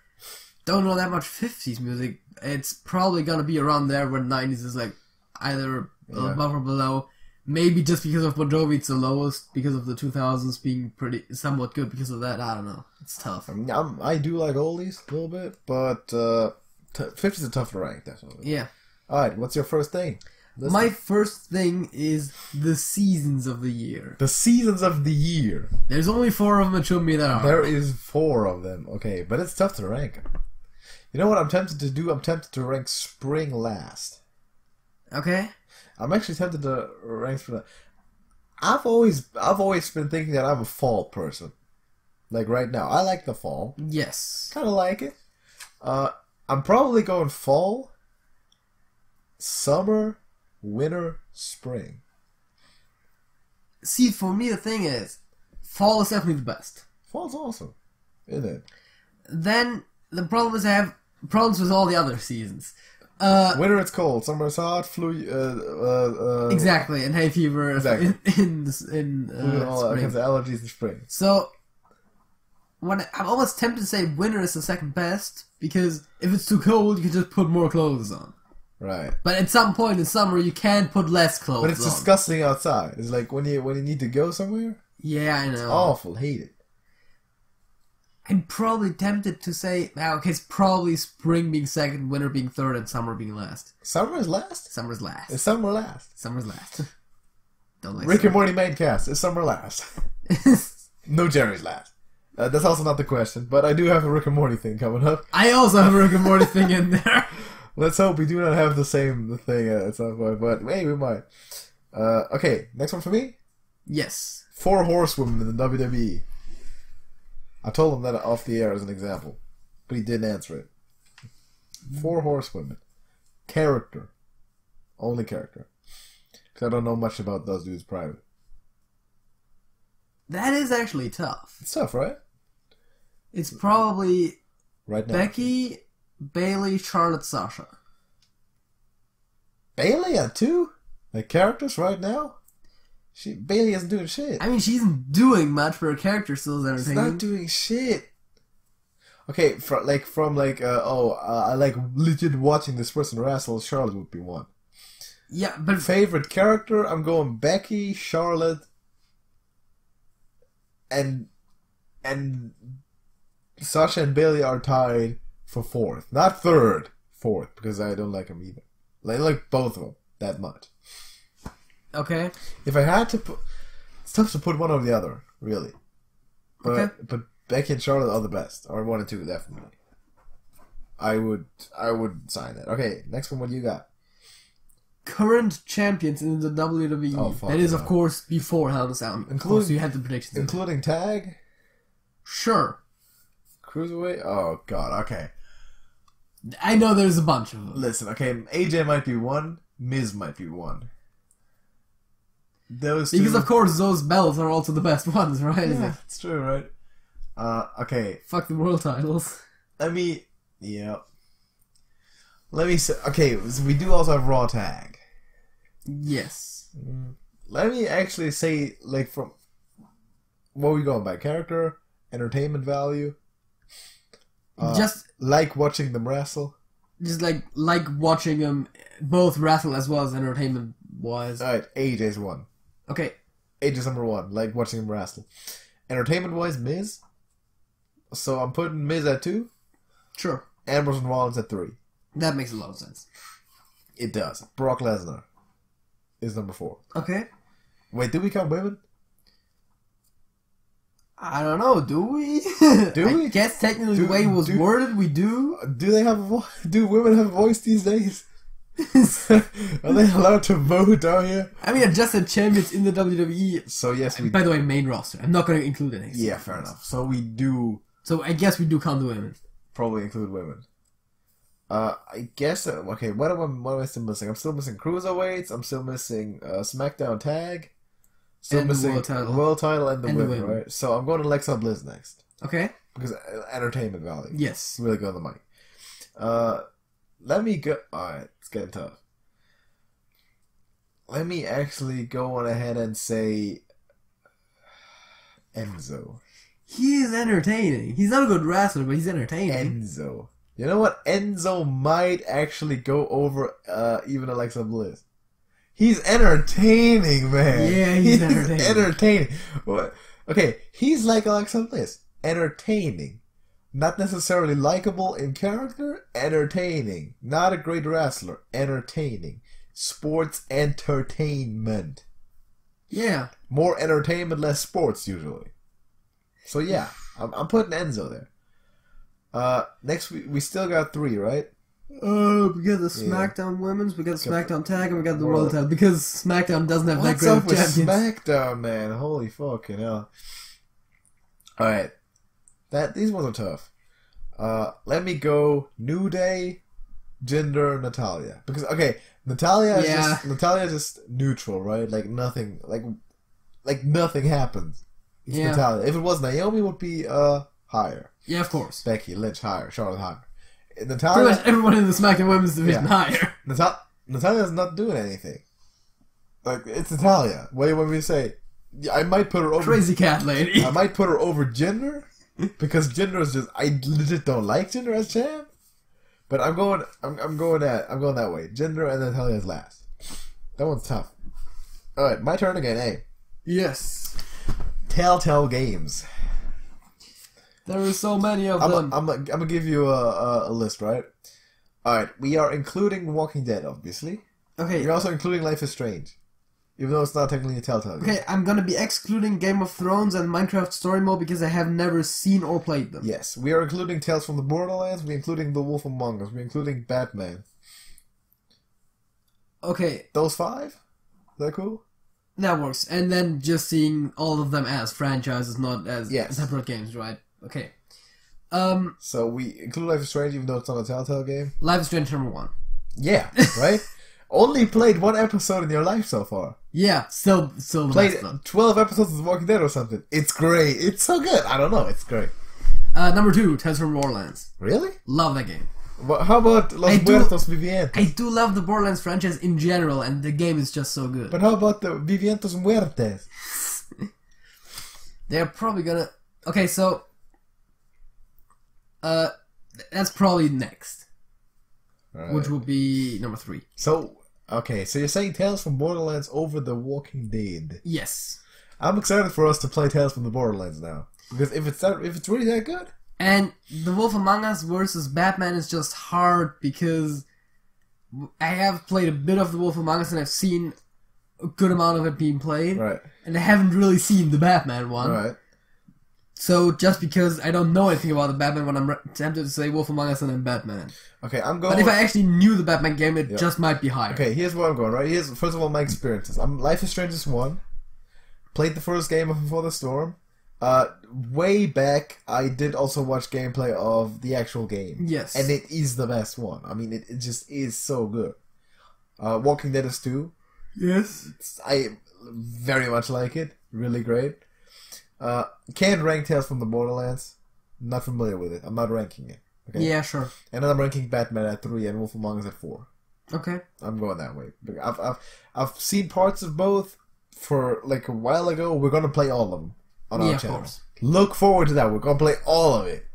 don't know that much 50s music. It's probably gonna be around there where 90s is like either above or below. Maybe just because of Bon Jovi it's the lowest, because of the 2000s being somewhat good because of that. I don't know. It's tough. I mean, I do like oldies a little bit, but 50s are tough to rank, definitely. Yeah. Alright, what's your first thing? My first thing is the seasons of the year. The seasons of the year. There's only 4 of them that show me that are. There is 4 of them. Okay, but it's tough to rank. You know what I'm tempted to do? I'm tempted to rank spring last. Okay. I'm actually tempted to rank spring last. I've always been thinking that I'm a fall person. Like right now. I like the fall. Yes. Kind of like it. I'm probably going fall, summer, winter, spring. See, for me the thing is, fall is definitely the best. Fall's awesome, isn't it? Then the problem is I have problems with all the other seasons. Winter it's cold, summer it's hot, exactly, and hay fever exactly. in all spring. kinds of allergies in spring. So I'm almost tempted to say winter is the second best, because if it's too cold, you can just put more clothes on. Right. But at some point in summer, you can put less clothes on. But it's disgusting outside. It's like when you need to go somewhere. Yeah, I know. It's awful. Hate it. I'm probably tempted to say, okay, it's probably spring being second, winter being third, and summer being last. Summer is last? Summer's last. Is summer last? Summer's last. Don't like Rick and Morty main cast. Is summer last? No, Jerry's last. That's also not the question, but I do have a Rick and Morty thing coming up. I also have a Rick and Morty thing in there. Let's hope we do not have the same thing at some point, but hey, we might. Okay, next one for me? Yes. 4 horsewomen in the WWE. I told him that off the air as an example, but he didn't answer it. 4 horsewomen. Character. Only character. Because I don't know much about those dudes private. That is actually tough. It's tough, right? It's probably right now. Becky, Bailey, Charlotte, Sasha. Bailey at 2? Like characters right now? Bailey isn't doing shit. I mean, she isn't doing much, but her character still is entertaining. She's not doing shit. Okay, I like legit watching this person wrestle. Charlotte would be one. Yeah, but favorite character, I'm going Becky, Charlotte, and Sasha and Bailey are tied for 4th, not 3rd, 4th, because I don't like them either. I like both of them that much. Okay. If I had to put, it's tough to put one over the other, really. But Becky and Charlotte are the best, or 1 and 2 definitely. I would sign that. Okay, next one. What do you got? Current champions in the WWE. Oh, fuck that is, of course, before Hell in a Cell. Of course, you had the predictions. Including tag? Sure. Cruiserweight? Oh, God, okay. I know there's a bunch of them. Listen, okay, AJ might be 1, Miz might be 1. Those two... Because, of course, those belts are also the best ones, right? Yeah, it's true, right? Okay. Fuck the world titles. Let me say... Okay, so we do also have Raw Tag. Yes. Let me actually say, like, from... What are we going by? Character? Entertainment value? Just... Like watching them wrestle? Just like watching them both wrestle as well as entertainment-wise. Alright, AJ's 1. Okay. AJ's number 1. Like watching him wrestle. Entertainment-wise, Miz. So I'm putting Miz at 2. Sure. Ambrose and Rollins at 3. That makes a lot of sense. It does. Brock Lesnar is number 4. Okay. Wait, do we count women? I don't know. Do we? Do we? I guess technically the way it was worded, we do. Do they have a voice? Do women have a voice these days? Are they allowed to vote down here? I mean, just the champions in the WWE. So yes, we. By the way, main roster. I'm not going to include anything. Yeah, fair enough. So we do. So I guess we do count the women. Probably include women. I guess. Okay, what am I still missing? I'm still missing cruiserweights. I'm still missing SmackDown Tag. Still and missing the world title and the women, right? So I'm going to Alexa Bliss next. Okay. Because entertainment value. Yes. Really good on the mic. let me go. Alright, it's getting tough. Let me actually go on ahead and say Enzo. He is entertaining. He's not a good wrestler, but he's entertaining. Enzo. You know what? Enzo might actually go over even Alexa Bliss. He's entertaining, man. Yeah, he's entertaining. Entertaining. What? Okay, he's like Alexa Bliss. Entertaining. Not necessarily likable in character. Entertaining. Not a great wrestler. Entertaining. Sports entertainment. Yeah. More entertainment, less sports, usually. So yeah, I'm putting Enzo there. Next we still got 3, right? We got the SmackDown Women's, we got the SmackDown Tag, and we got the World Tag. Because SmackDown doesn't have that great of champions. SmackDown, man? Holy fucking hell! All right, these ones are tough. Let me go New Day, Jinder, Natalia. Because Natalia is just neutral, right? Like nothing, like nothing happens. It's Natalia. If it was Naomi, it would be higher. Yeah, of course. Becky Lynch higher, Charlotte higher. Natalia, pretty much everyone in the SmackDown Women's division higher. Natalia's not doing anything. Like, it's Natalia. What do you want me to say? I might put her over crazy cat lady. I might put her over Jinder because Jinder is just, I legit don't like Jinder as champ. But I'm going that way. Jinder and Natalia's last. That one's tough. All right, my turn again. Hey. Yes. Telltale Games. There are so many of them. I'm gonna give you a list, right? Alright, we are including Walking Dead, obviously. Okay. You're also including Life is Strange. Even though it's not technically a Telltale game. Okay, I'm gonna be excluding Game of Thrones and Minecraft Story Mode because I have never seen or played them. Yes, we are including Tales from the Borderlands, we're including The Wolf Among Us, we're including Batman. Okay. Those 5? Is that cool? That works. And then just seeing all of them as franchises, not as separate games, right? Okay. So we include Life is Strange even though it's not a Telltale game? Life is Strange number 1. Yeah, right? Only played 1 episode in your life so far. Yeah, still played 12 episodes of The Walking Dead or something. It's great. It's so good. I don't know. It's great. Number 2, Tales from Borderlands. Really? Love that game. How about Los Muertos Vivientes? I do love the Borderlands franchise in general, and the game is just so good. But how about the Vivientos Muertes? They're probably gonna... Okay, so... that's probably next. Right. Which will be number 3. So, okay, so you're saying Tales from Borderlands over The Walking Dead? Yes. I'm excited for us to play Tales from the Borderlands now. Because if it's really that good... And The Wolf Among Us versus Batman is just hard because I have played a bit of The Wolf Among Us and I've seen a good amount of it being played. Right. And I haven't really seen the Batman one. Right. So just because I don't know anything about the Batman one, I'm tempted to say Wolf Among Us and then Batman. Okay, I'm going... But if I actually knew the Batman game, it just might be higher. Okay, here's where I'm going, right? Here's, first of all, my experiences. Life is Strange is 1. Played the first game of Before the Storm. Way back, I did also watch gameplay of the actual game. Yes. And it is the best one. I mean, it just is so good. Walking Dead is 2. Yes. I very much like it. Really great. Can't rank Tales from the Borderlands. Not familiar with it. I'm not ranking it. Okay? Yeah, sure. And then I'm ranking Batman at 3 and Wolf Among Us at 4. Okay. I'm going that way. I've seen parts of both for like a while ago. We're gonna play all of them on our channel. Of course. Look forward to that. We're gonna play all of it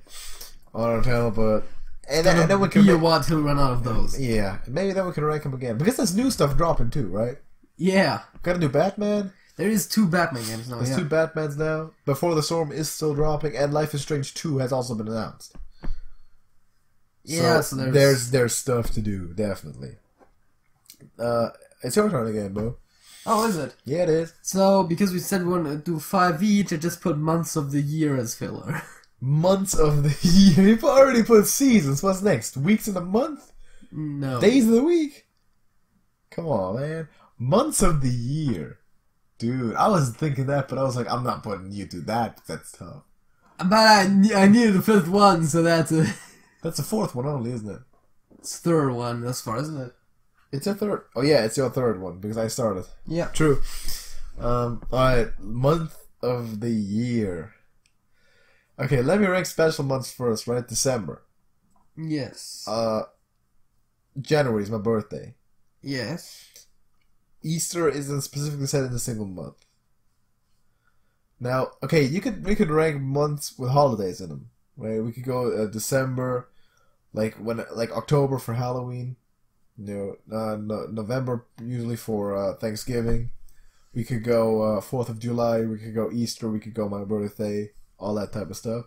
on our channel, but and then we can be a while till we run out of those. Yeah, maybe then we can rank them again because there's new stuff dropping too, right? Yeah. Got a new Batman. There is 2 Batman games now. There's 2 Batmans now. Before the Storm is still dropping, and Life is Strange 2 has also been announced. Yeah, so there's stuff to do, definitely. It's your turn again, Bo. Oh, is it? Yeah, it is. So, because we said we want to do 5 each, I just put months of the year as filler. Months of the year? You've already put seasons. What's next? Weeks in a month? No. Days of the week? Come on, man. Months of the year. Dude, I was thinking that, but I was like, I'm not putting you to that. That's tough. But I needed a 5th one, so that's a... That's the 4th one only, isn't it? It's 3rd one thus far, isn't it? It's your 3rd. Oh yeah, it's your 3rd one because I started. Yeah. True. Alright, month of the year. Okay, let me rank special months first, right? December. Yes. January is my birthday. Yes. Easter isn't specifically set in a single month. Now, okay, we could rank months with holidays in them, right? We could go December, like October for Halloween, November usually for Thanksgiving. We could go 4th of July. We could go Easter. We could go my birthday. All that type of stuff.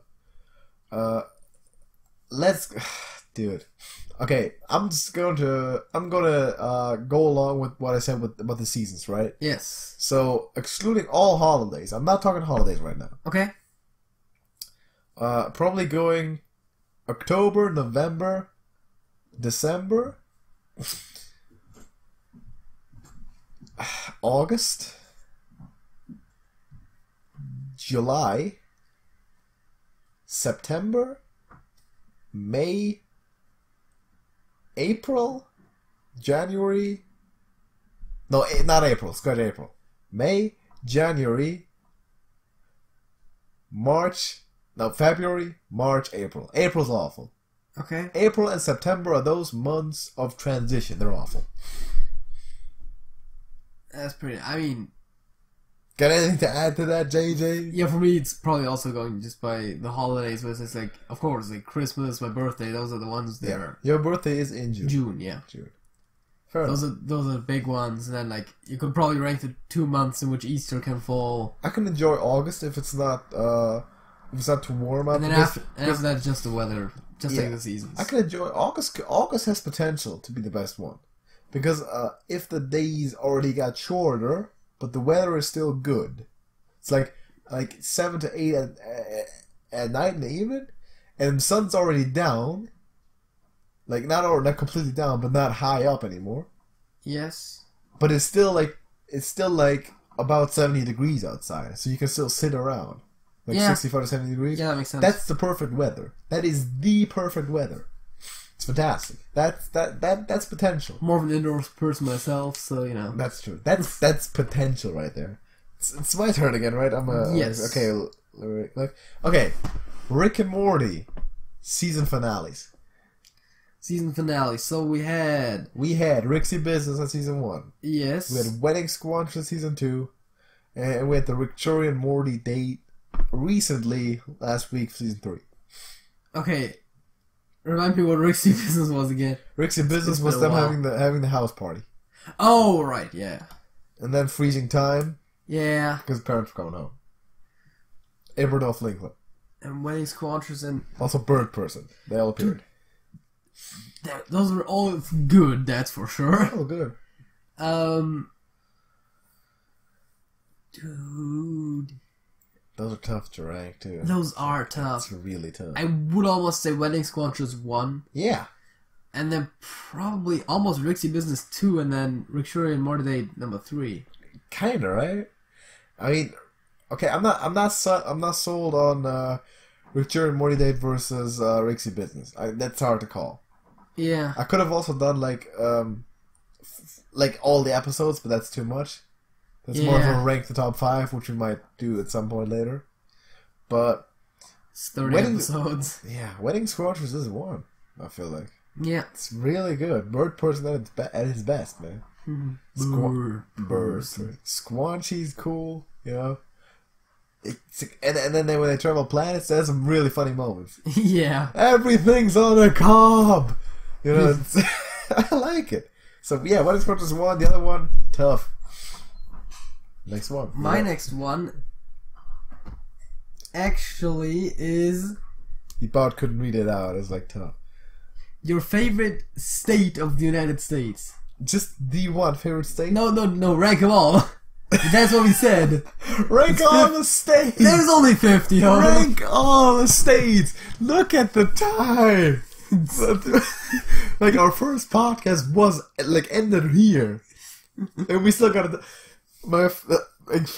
Dude. Okay, I'm gonna go along with what I said about the seasons, right? Yes. So excluding all holidays, I'm not talking holidays right now. Okay. Probably going October, November, December, August, July, September, May, April, January. No, not April. Scratch April. May, January, March. No, February, March, April. April's awful. Okay. April and September are those months of transition. They're awful. That's pretty. I mean, got anything to add to that, JJ? Yeah, for me, it's probably also going just by the holidays. But it's like, of course, like Christmas, my birthday. Those are the ones that are. Your birthday is in June. June, yeah. June. Fair enough. Those are the big ones, and then like you could probably rank the 2 months in which Easter can fall. I can enjoy August if it's not too warm out. And then after that, just the weather, just like the seasons. I can enjoy August. August has potential to be the best one because if the days already got shorter, but the weather is still good, it's like 7 to 8 at night in the evening, and the sun's already down. Like not completely down, but not high up anymore. Yes. But it's still like about 70 degrees outside, so you can still sit around. 65 to 70 degrees. Yeah, that makes sense. That's the perfect weather. That is the perfect weather. It's fantastic. That's potential. More of an indoors person myself, so you know. That's true. That's potential right there. It's my turn again, right? Yes. Okay. Rick and Morty season finales. Season finale. So we had Rixie Business on season 1. Yes. We had Wedding Squanch on season 2, and we had the Victoria and Morty date recently last week, season 3. Okay, remind me what Rixie Business was again. Rixie Business was them having the house party. Oh right, yeah. And then Freezing Time. Yeah. Because parents were coming home. Aberdolf Linkler. And Wedding Squanchers and also Bird Person. They all appeared. Those were all good, that's for sure. Oh, good. Dude. Those are tough to rank, too. Those are tough. It's really tough. I would almost say Wedding Squanchers 1. Yeah. And then probably almost Rixie Business 2, and then Rick Shuri and Morty Day number 3. Kinda, right? I mean, okay, I'm not sold on Rick Shuri and Morty Day versus Rixie Business. That's hard to call. Yeah. I could have also done like all the episodes, but that's too much. That's more of a rank the top 5, which we might do at some point later. But it's 30 episodes. Yeah, Wedding Squanchers is one. I feel like. Yeah, it's really good. Bird Person at his best, man. Bird. Squanchy's cool, you know. And then when they travel planets, there's some really funny moments. Yeah, everything's on a cob. You know, I like it. So yeah, Wedding Squanchers 1. The other one, tough. Next one. My next one actually is... You about couldn't read it out. It's like tough. Your favorite state of the United States. Just the one favorite state? No, rank them all. That's what we said. Rank all the states. There's only 50 of them. Rank all the states. Look at the time. Like our first podcast was like ended here. And we still got my states.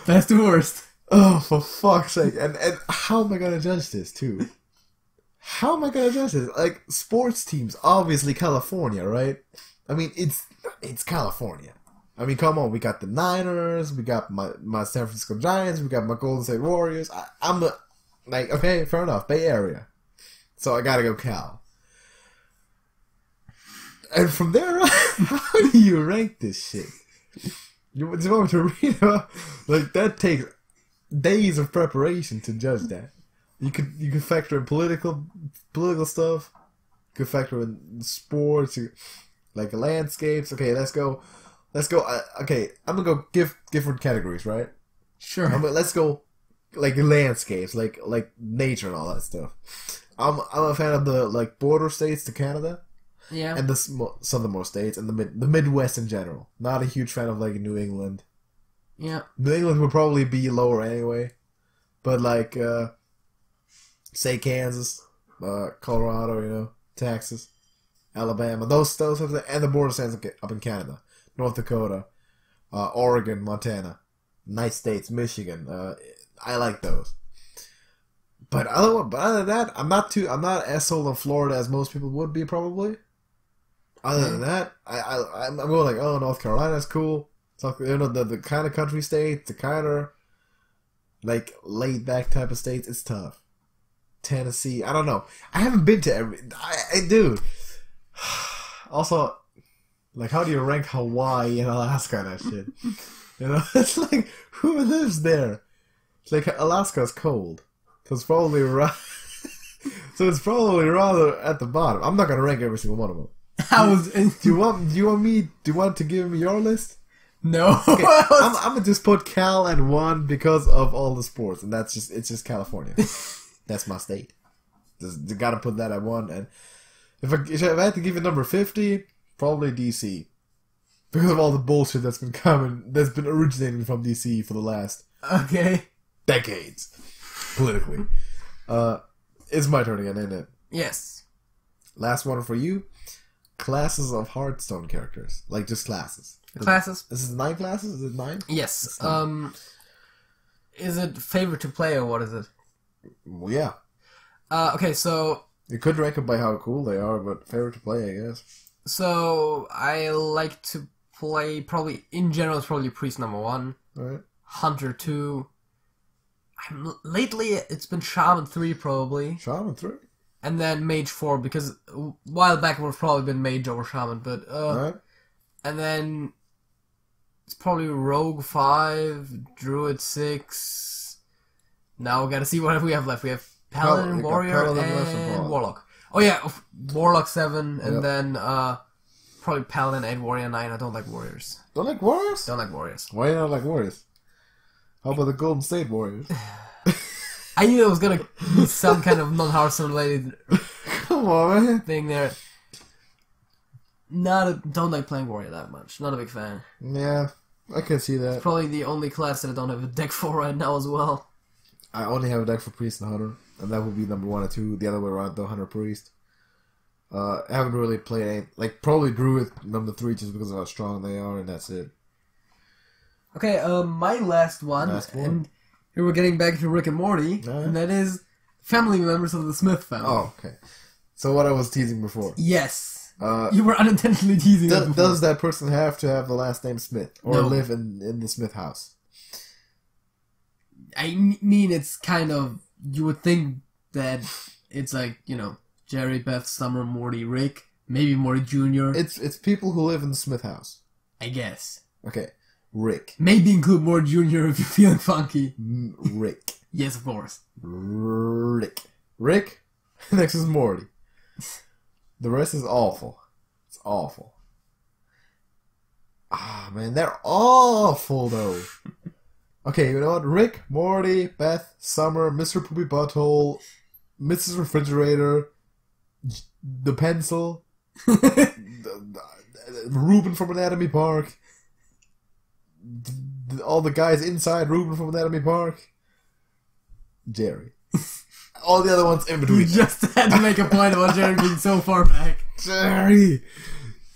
That's the worst. Oh, for fuck's sake! And how am I gonna judge this too? How am I gonna judge this? Like sports teams, obviously California, right? I mean, it's California. I mean, come on, we got the Niners, we got my San Francisco Giants, we got my Golden State Warriors. Okay, fair enough, Bay Area. So I gotta go Cal. And from there on, how do you rank this shit? You want me to read about? Like, that takes days of preparation to judge that. You could factor in political stuff. You could factor in sports, like landscapes. Okay, let's go. Okay, I'm gonna go give different categories, right? Sure. Let's go like landscapes, like nature and all that stuff. I'm a fan of the like border states to Canada. Yeah. And the southernmost states and the Midwest in general. Not a huge fan of like New England. Yeah. New England would probably be lower anyway. But like say Kansas, Colorado, Texas, Alabama, those and the border states up in Canada, North Dakota, Oregon, Montana, nice states, Michigan. I like those. But other than that, I'm not as sold on Florida as most people would be probably. Other than that, I'm going like, oh, North Carolina's cool. So, the kind of country states, the kind of like laid back type of states, it's tough. Tennessee, I don't know. I haven't been to every. Dude. Also, like, how do you rank Hawaii and Alaska and that shit? It's like, who lives there? It's like Alaska's cold, so it's probably rather at the bottom. I'm not gonna rank every single one of them. Do you want to give me your list? No. Okay, I'm gonna just put Cal at 1 because of all the sports, and it's just California. That's my state. You gotta put that at 1. And if I had to give it number 50, probably DC, because of all the bullshit that's been originating from DC for the last decades, politically. It's my turn again, isn't it? Yes. Last one for you. Classes of Hearthstone characters. Like, just classes. Classes? This is 9 classes? Is it 9? Yes. Is it favorite to play or what is it? Well, yeah. Okay, so... You could rank them by how cool they are, but favorite to play, I guess. So, I like to play, probably, in general, it's probably Priest number 1. Alright. Hunter 2. Lately, it's been Shaman 3, probably. Shaman 3? And then Mage 4, because a while back it would have probably been Mage over Shaman, but... Alright. And then... It's probably Rogue 5, Druid 6... Now we gotta see what we have left. We have Paladin, Warrior, and Warlock. Oh yeah, Warlock 7, and then probably Paladin, 8, Warrior 9. I don't like Warriors. Don't like Warriors? Don't like Warriors. Why do you not like Warriors? How about the Golden State Warriors? I knew it was gonna be some kind of non-Hearthstone related Come on, man. thing there. Don't like playing Warrior that much. Not a big fan. Yeah, I can see that. It's probably the only class that I don't have a deck for right now as well. I only have a deck for Priest and Hunter, and that would be number 1 or 2. The other way around, though, Hunter Priest. I haven't really played any, like, probably Druid number 3 just because of how strong they are, and that's it. Okay, my last one, and here we're getting back to Rick and Morty, and that is family members of the Smith family. Oh, okay. So what I was teasing before. Yes. You were unintentionally teasing before. Does that person have to have the last name Smith, or live in the Smith house? I mean, it's kind of, you would think that it's like, Jerry, Beth, Summer, Morty, Rick, maybe Morty Jr. It's people who live in the Smith house. I guess. Okay. Rick. Maybe include Morty Jr. if you're feeling funky. Rick. Yes, of course. Rick. Next is Morty. The rest is awful. It's awful. Ah, man, they're awful, though. Okay, you know what? Rick, Morty, Beth, Summer, Mr. Poopy Butthole, Mrs. Refrigerator, the Pencil, Ruben from Anatomy Park, all the guys inside Ruben from Anatomy Park, Jerry. All the other ones in between. You just had to make a point about Jerry being so far back. Jerry!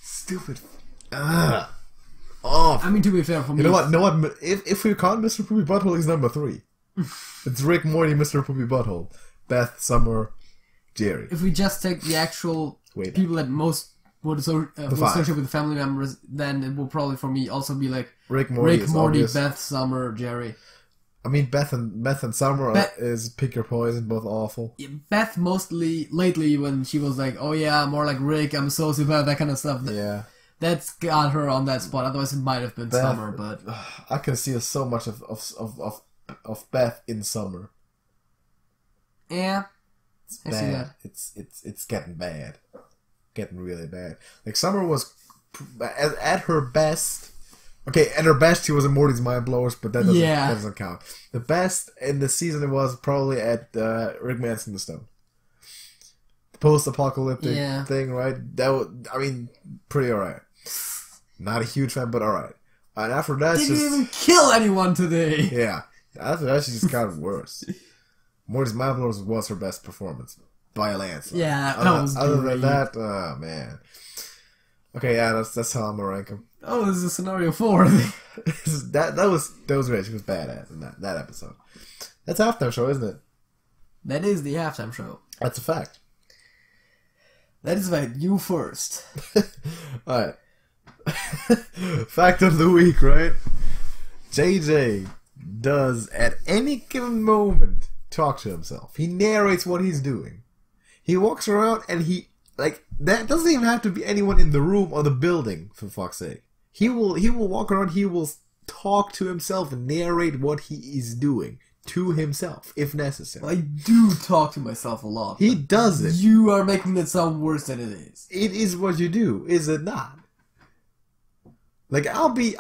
Stupid. Oh, I mean, to be fair, for me... You know what? If we count Mr. Poopy Butthole, he's number 3. It's Rick, Morty, Mr. Poopy Butthole. Beth, Summer, Jerry. If we just take the actual people that most would associate with the family members, then it will probably, for me, also be like... Rick, Morty, Beth, Summer, Jerry. I mean, Beth and Summer is pick your poison, both awful. Yeah, Beth mostly lately when she was like, oh yeah, more like Rick, I'm a sociopath, that kind of stuff. Yeah. That's got her on that spot. Otherwise, it might have been Summer. But I can see so much of Beth in Summer. Yeah, it's bad. It's getting bad, getting really bad. Like Summer was at her best. Okay, at her best, she was in Morty's Mind Blowers, but that doesn't count. The best in the season it was probably at Rick Manson the Stone. The post-apocalyptic thing, right? That was, I mean, pretty alright. Not a huge fan, but alright. And after that, didn't even kill anyone today. Yeah, after that, she just got worse. Morty's Mind Blowers was her best performance by a landslide. Yeah, that was other than that, oh man. Okay, yeah, that's how I'm gonna rank him. Oh, this is scenario 4. that was great. She was badass in that episode. That's halftime show, isn't it? That is the halftime show. That's a fact. That is right. You first. Alright. Fact of the week, right? JJ does at any given moment talk to himself. He narrates what he's doing. He walks around and he that doesn't even have to be anyone in the room or the building, for fuck's sake. He will walk around, he will talk to himself and narrate what he is doing to himself, if necessary. I do talk to myself a lot. He does it. You are making it sound worse than it is. It is what you do, is it not? Like, I'll be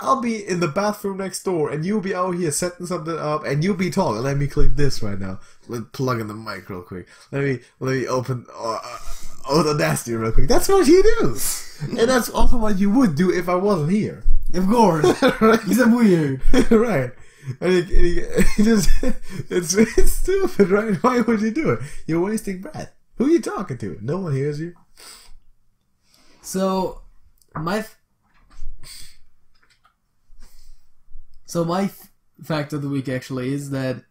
in the bathroom next door, and you'll be out here setting something up, and you'll be talking. Let me click this right now. Let's plug in the mic real quick. Let me open Audacity real quick. That's what you do, and that's also what you would do if I wasn't here. Of course, right? Because I'm weird, right? It's stupid, right? Why would you do it? You're wasting breath. Who are you talking to? No one hears you. So my fact of the week actually is that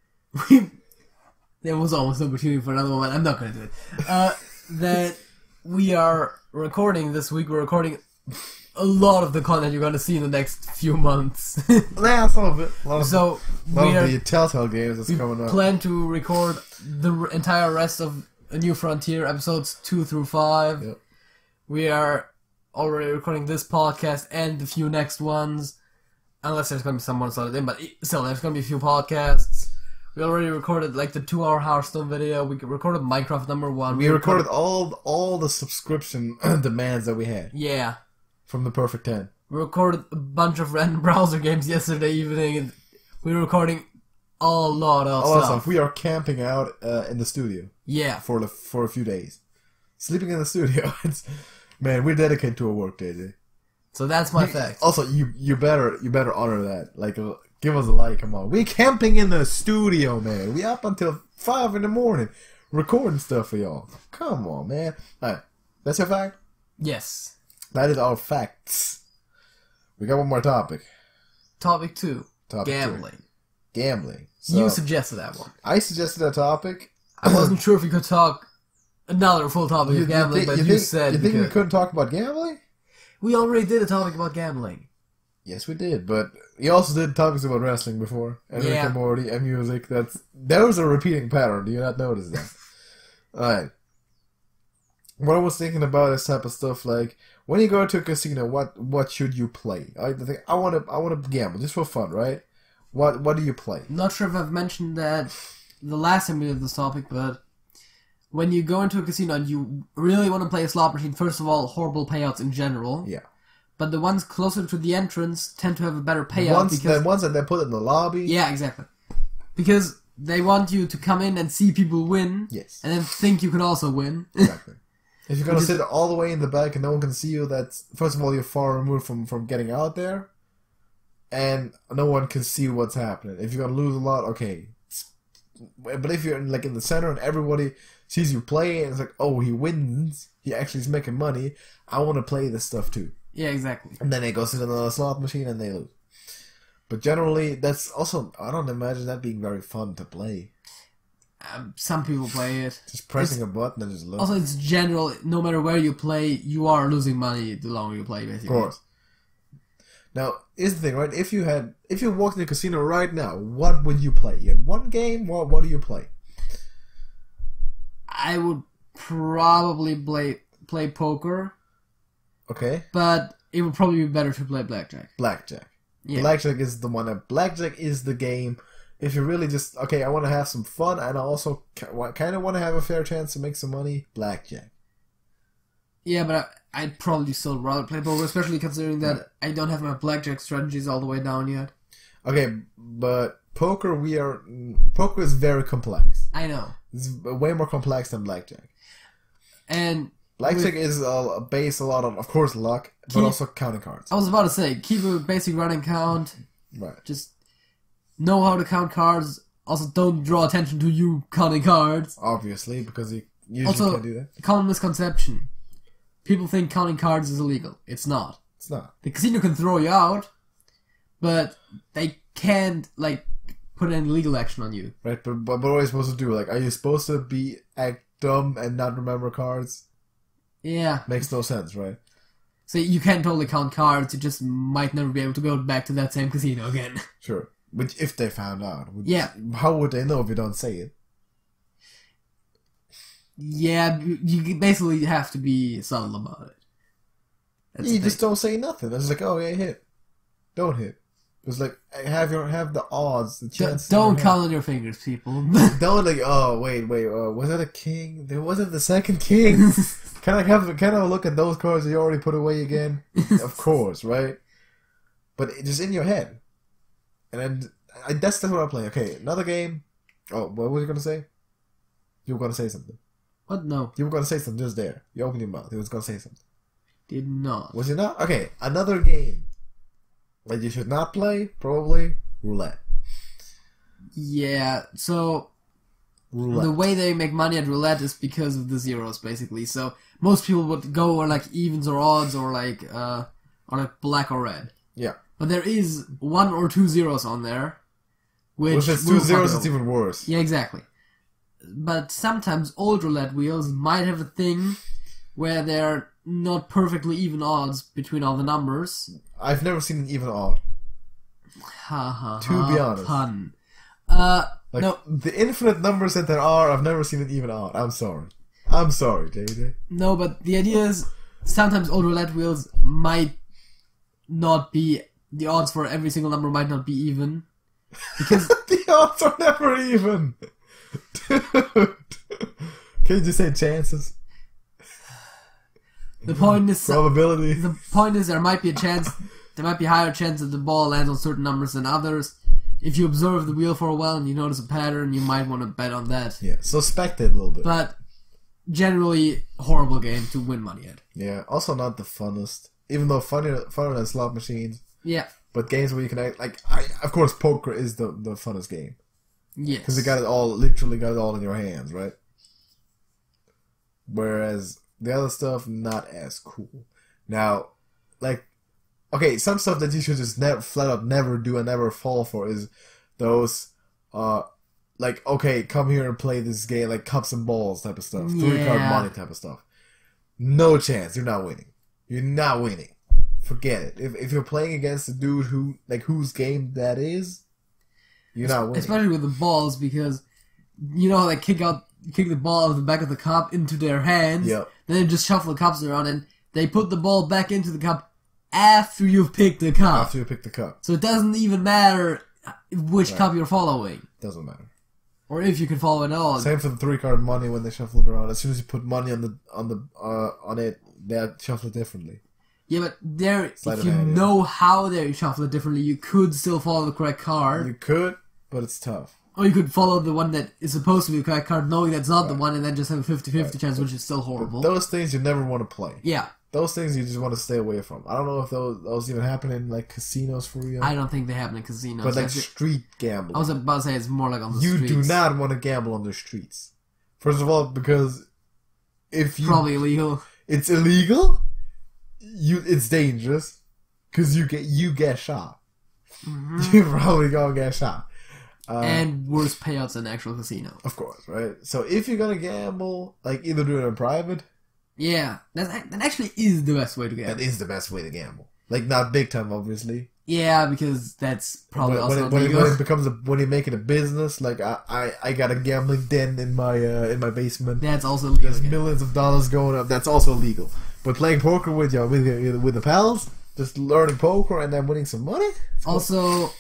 there was almost an opportunity for another one. I'm not going to do it. That we are recording this week. We're recording a lot of the content you're going to see in the next few months. Yeah, some of it. A lot of the Telltale games that's coming up. We plan to record the entire rest of A New Frontier, episodes 2 through 5. Yep. We are already recording this podcast and the few next ones. Unless there's going to be someone started in, but still, there's going to be a few podcasts. We already recorded like the 2-hour Hearthstone video. We recorded Minecraft #1. We recorded all the subscription demands that we had. Yeah. From the Perfect 10. We recorded a bunch of random browser games yesterday evening. And we were recording a lot of stuff. We are camping out in the studio. Yeah. For a few days. Sleeping in the studio. Man, we're dedicated to our work, JJ. So that's my fact. Also, you better honor that. Like, give us a like, come on. We're camping in the studio, man. We up until 5 in the morning recording stuff for y'all. Come on, man. Alright, that's your fact? Yes. That is our facts. We got one more topic. Topic 2. Gambling. 2. Gambling. So, you suggested that one. I suggested that topic. I wasn't sure if we could talk another full topic of gambling, but you said... You think we couldn't talk about gambling? We already did a topic about gambling. Yes, we did, but we also did topics about wrestling before, and Rick and Morty, and music. There was a repeating pattern. Do you not notice that? Alright. What I was thinking about this type of stuff, like, when you go to a casino, what should you play? I want to gamble, just for fun, right? What do you play? Not sure if I've mentioned that the last time we did this topic, but when you go into a casino and you really want to play a slot machine, first of all, horrible payouts in general. Yeah. But the ones closer to the entrance tend to have a better payout. The ones that they put in the lobby. Yeah, exactly. Because they want you to come in and see people win. Yes. And then think you can also win. Exactly. If you're going to sit all the way in the back and no one can see you, that's, first of all, you're far removed from getting out there. And no one can see what's happening. If you're going to lose a lot, okay. But if you're in the center and everybody sees you play and it's like, oh, he wins. He actually is making money. I want to play this stuff too. Yeah, exactly. And then they go sit in another slot machine and they lose. But generally, that's also, I don't imagine that being very fun to play. Some people play it. Just pressing a button and just losing. Also, it's general. No matter where you play, you are losing money the longer you play, basically. Of course. Now, here's the thing, right? If you walked in a casino right now, what would you play? You had one game. What do you play? I would probably play poker. Okay. But it would probably be better to play blackjack. Blackjack. Yeah. Blackjack is the one. Blackjack is the game. If you really just I want to have some fun, and I also kind of want to have a fair chance to make some money. Blackjack. Yeah, but I'd probably still rather play poker, especially considering that I don't have my blackjack strategies all the way down yet. Okay, but poker is very complex. I know. It's way more complex than blackjack. And blackjack is based a lot on, of course, luck, but also counting cards. I was about to say, keep a basic running count. Right. Just know how to count cards. Also, don't draw attention to you counting cards. Obviously, because you usually can't do that. Common misconception. People think counting cards is illegal. It's not. It's not. The casino can throw you out, but they can't, put any legal action on you. Right, but what are you supposed to do? Are you supposed to act dumb and not remember cards? Yeah. Makes no sense, right? So you can totally count cards, you just might never be able to go back to that same casino again. Sure. Which, if they found out. How would they know if you don't say it? Yeah, you basically have to be subtle about it. You just don't say nothing. It's oh yeah, hit. Don't hit. It's have the odds, the chances. Don't count on your fingers, people. Don't oh wait, was that a king? There wasn't the second king. Can I look at those cards that you already put away again? Of course, right? But just in your head. And that's what I'm playing. Okay, another game. Oh, what were you gonna say? You were gonna say something. What? No. You were gonna say something just there. You opened your mouth. You was gonna say something. Did not. Was it not? Okay, another game that you should not play, probably, roulette. Yeah, so roulette. The way they make money at roulette is because of the zeros, basically. So most people would go on evens or odds or on black or red. Yeah. But there is 1 or 2 zeros on there. Which if it's 2 zeros, it's even worse. Yeah, exactly. But sometimes old roulette wheels might have a thing where they're not perfectly even odds between all the numbers. I've never seen an even odd. To be honest. Pun. No. The infinite numbers that there are, I've never seen an even odd. I'm sorry, JJ. No, but the idea is sometimes old roulette wheels might not be... The odds for every single number might not be even. Because the odds are never even. Dude. Can you just say chances? The point is probability. The point is there might be a chance. There might be a higher chance that the ball lands on certain numbers than others. If you observe the wheel for a while and you notice a pattern, you might want to bet on that. Yeah, suspect it a little bit. But generally, horrible game to win money at. Yeah, also not the funnest. Even though funner than slot machines. Yeah. But games where you can act of course, poker is the funnest game. Yes. Because you literally got it all in your hands, right? Whereas the other stuff, not as cool. Now, okay, some stuff that you should just flat out never do and never fall for is those, okay, come here and play this game, cups and balls type of stuff. Yeah. 3-card money type of stuff. No chance. You're not winning. You're not winning. Forget it. If you're playing against a dude whose game that is, you're not winning. Especially with the balls, because you know how they kick the ball out of the back of the cup into their hands. Yep. Then they just shuffle the cups around and they put the ball back into the cup after you've picked the cup. After you pick the cup. So it doesn't even matter which cup you're following. Doesn't matter. Or if you can follow it all. Same for the 3-card money when they shuffle it around. As soon as you put money on it, they shuffle it differently. Yeah, but if you know how they shuffle it differently, you could still follow the correct card. You could, but it's tough. Or you could follow the one that is supposed to be the correct card, knowing that's not the one, and then just have a 50-50 chance, which is still horrible. But those things you never want to play. Yeah. Those things you just want to stay away from. I don't know if those even happen in casinos for real. I don't think they happen in casinos. But street gambling. I was about to say it's more on the streets. You do not want to gamble on the streets. First of all, because if you... Probably illegal. It's illegal? It's dangerous. Because you get shot. Mm-hmm. You're probably going to get shot. And worse payouts than actual casino. Of course, right? So if you're going to gamble, either do it in private... Yeah, that actually is the best way to gamble. That is the best way to gamble. Like, not big time, obviously. Yeah, because that's probably also when illegal. it becomes when you make it a business, like I got a gambling den in my basement. That's also illegal. There's millions of dollars going up. That's also illegal. But playing poker with the pals, just learning poker and then winning some money. Also,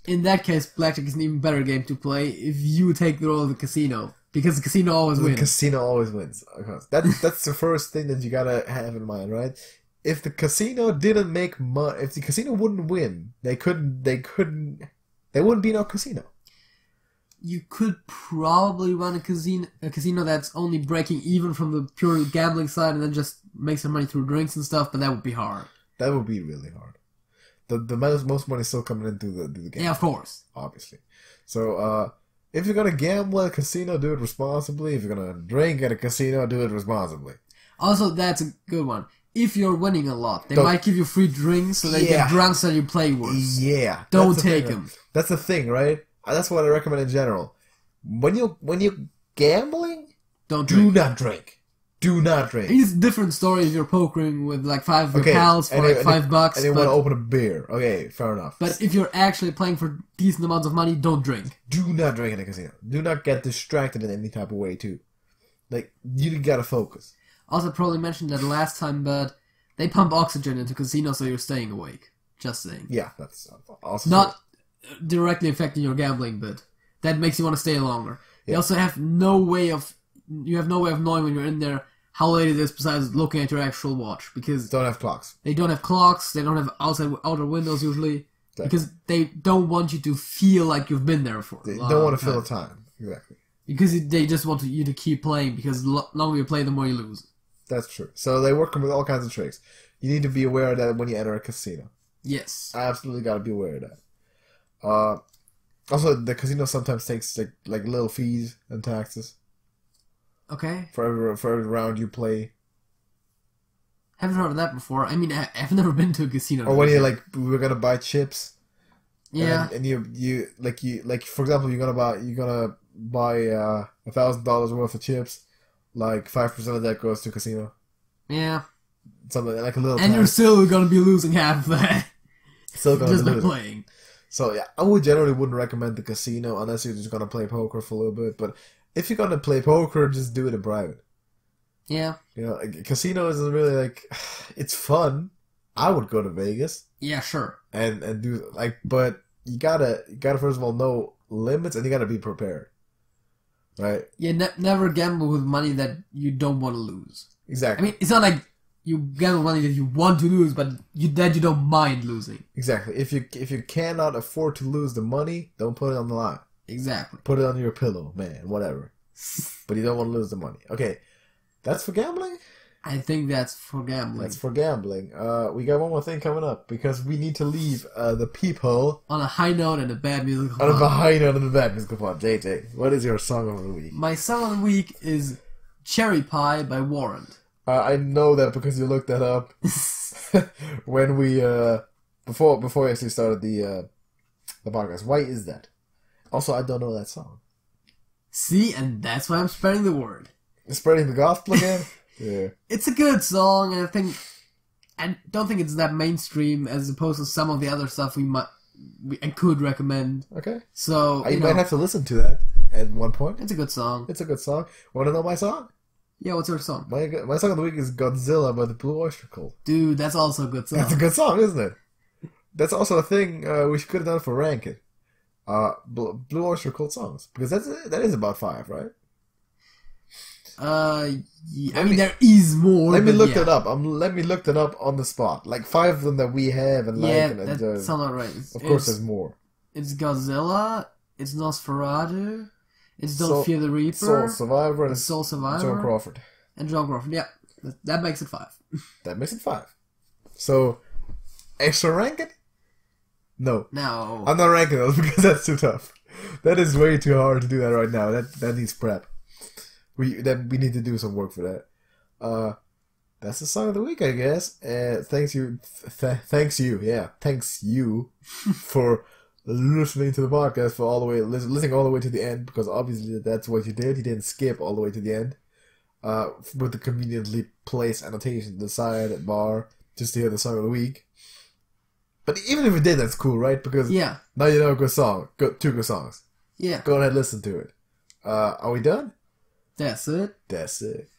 in that case, blackjack is an even better game to play if you take the role of the casino, because the casino always wins. The casino always wins. That's the first thing that you gotta have in mind, right? If the casino didn't make money, if the casino wouldn't win, there wouldn't be no casino. You could probably run a casino that's only breaking even from the pure gambling side and then just make some money through drinks and stuff, but that would be hard. That would be really hard. The most money is still coming into the game. Yeah, of course. Obviously. So, if you're gonna gamble at a casino, do it responsibly. If you're gonna drink at a casino, do it responsibly. Also, that's a good one. If you're winning a lot, they might give you free drinks so that you get drunk so you play worse. Yeah. Don't take them. That's the thing, right? That's what I recommend in general. When you're gambling, do not drink. Do not drink. It's a different story if you're pokering with like 5 of your pals for like $5. And you want to open a beer. Okay, fair enough. But if you're actually playing for decent amounts of money, don't drink. Do not drink in a casino. Do not get distracted in any type of way, too. Like, you gotta focus. Also, probably mentioned that last time, but they pump oxygen into casinos so you're staying awake. Just saying. Yeah, that's also not directly affecting your gambling, but that makes you want to stay longer. Yeah. You also have no way of knowing when you're in there how late it is besides looking at your actual watch, because don't have clocks. They don't have clocks. They don't have outer windows usually, because they don't want you to feel like you've been there for. They don't want to fill the time. Exactly. Because they just want you to keep playing, because the longer you play, the more you lose. That's true. So they work with all kinds of tricks. You need to be aware of that when you enter a casino. Yes. I absolutely got to be aware of that. Also, the casino sometimes takes like little fees and taxes. Okay. For every round you play. Haven't heard of that before. I mean, I've never been to a casino. Or when we're gonna buy chips. Yeah. And you for example, you're gonna buy $1,000 worth of chips. Like 5% of that goes to casino. Yeah. Something like a little. And you're still gonna be losing half of that. Still gonna just be by playing. So yeah, I would generally wouldn't recommend the casino unless you're just gonna play poker for a little bit. But if you're gonna play poker, just do it in private. Yeah. You know, a casino isn't really like. It's fun. I would go to Vegas. Yeah, sure. And do but you gotta first of all know limits, and you gotta be prepared. Right? Yeah, never gamble with money that you don't want to lose. Exactly. I mean, it's not like you gamble money that you want to lose, but that you don't mind losing. Exactly. If you cannot afford to lose the money, don't put it on the line. Exactly. Put it on your pillow, man. Whatever. But you don't want to lose the money. Okay. That's for gambling? I think that's for gambling. That's for gambling. We got one more thing coming up, because we need to leave the people on a high note and a bad musical plot. On a high note and a bad musical plot. JJ, what is your song of the week? My song of the week is Cherry Pie by Warrant. I know that because you looked that up when we before we actually started the podcast. Why is that? Also, I don't know that song. See, and that's why I'm spreading the word. Spreading the gospel again? Yeah. It's a good song, and I don't think it's that mainstream as opposed to some of the other stuff I could recommend. Okay. So you might have to listen to that at one point. It's a good song. It's a good song. Want to know my song? Yeah, what's your song? My song of the week is Godzilla by the Blue Oyster Cult. Dude, that's also a good song. That's a good song, isn't it? That's also a thing we could have done for ranking. Blue Oyster Cult songs, because that is about 5, right? Yeah, I mean there is more. Let me look that up. Let me look that up on the spot. Like 5 of them that we have and like and enjoy. That sounds right. Of course, there's more. It's Godzilla. It's Nosferatu. It's Don't Fear the Reaper. Soul Survivor. It's Soul Survivor. John Crawford. And John Crawford. Yeah, that makes it 5. That makes it 5. So, extra rank it? No. No. I'm not ranking those because that's too tough. That is way too hard to do that right now. That needs prep. We need to do some work for that. That's the song of the week, I guess. Thanks you for listening to the podcast for all the way, listening all the way to the end, because obviously that's what you did. You didn't skip all the way to the end. With the conveniently placed annotation to the side bar. just to hear the song of the week. But even if we did, that's cool, right? Because now you know a good song. Two good songs. Yeah. Go ahead, listen to it. Are we done? That's it. That's it.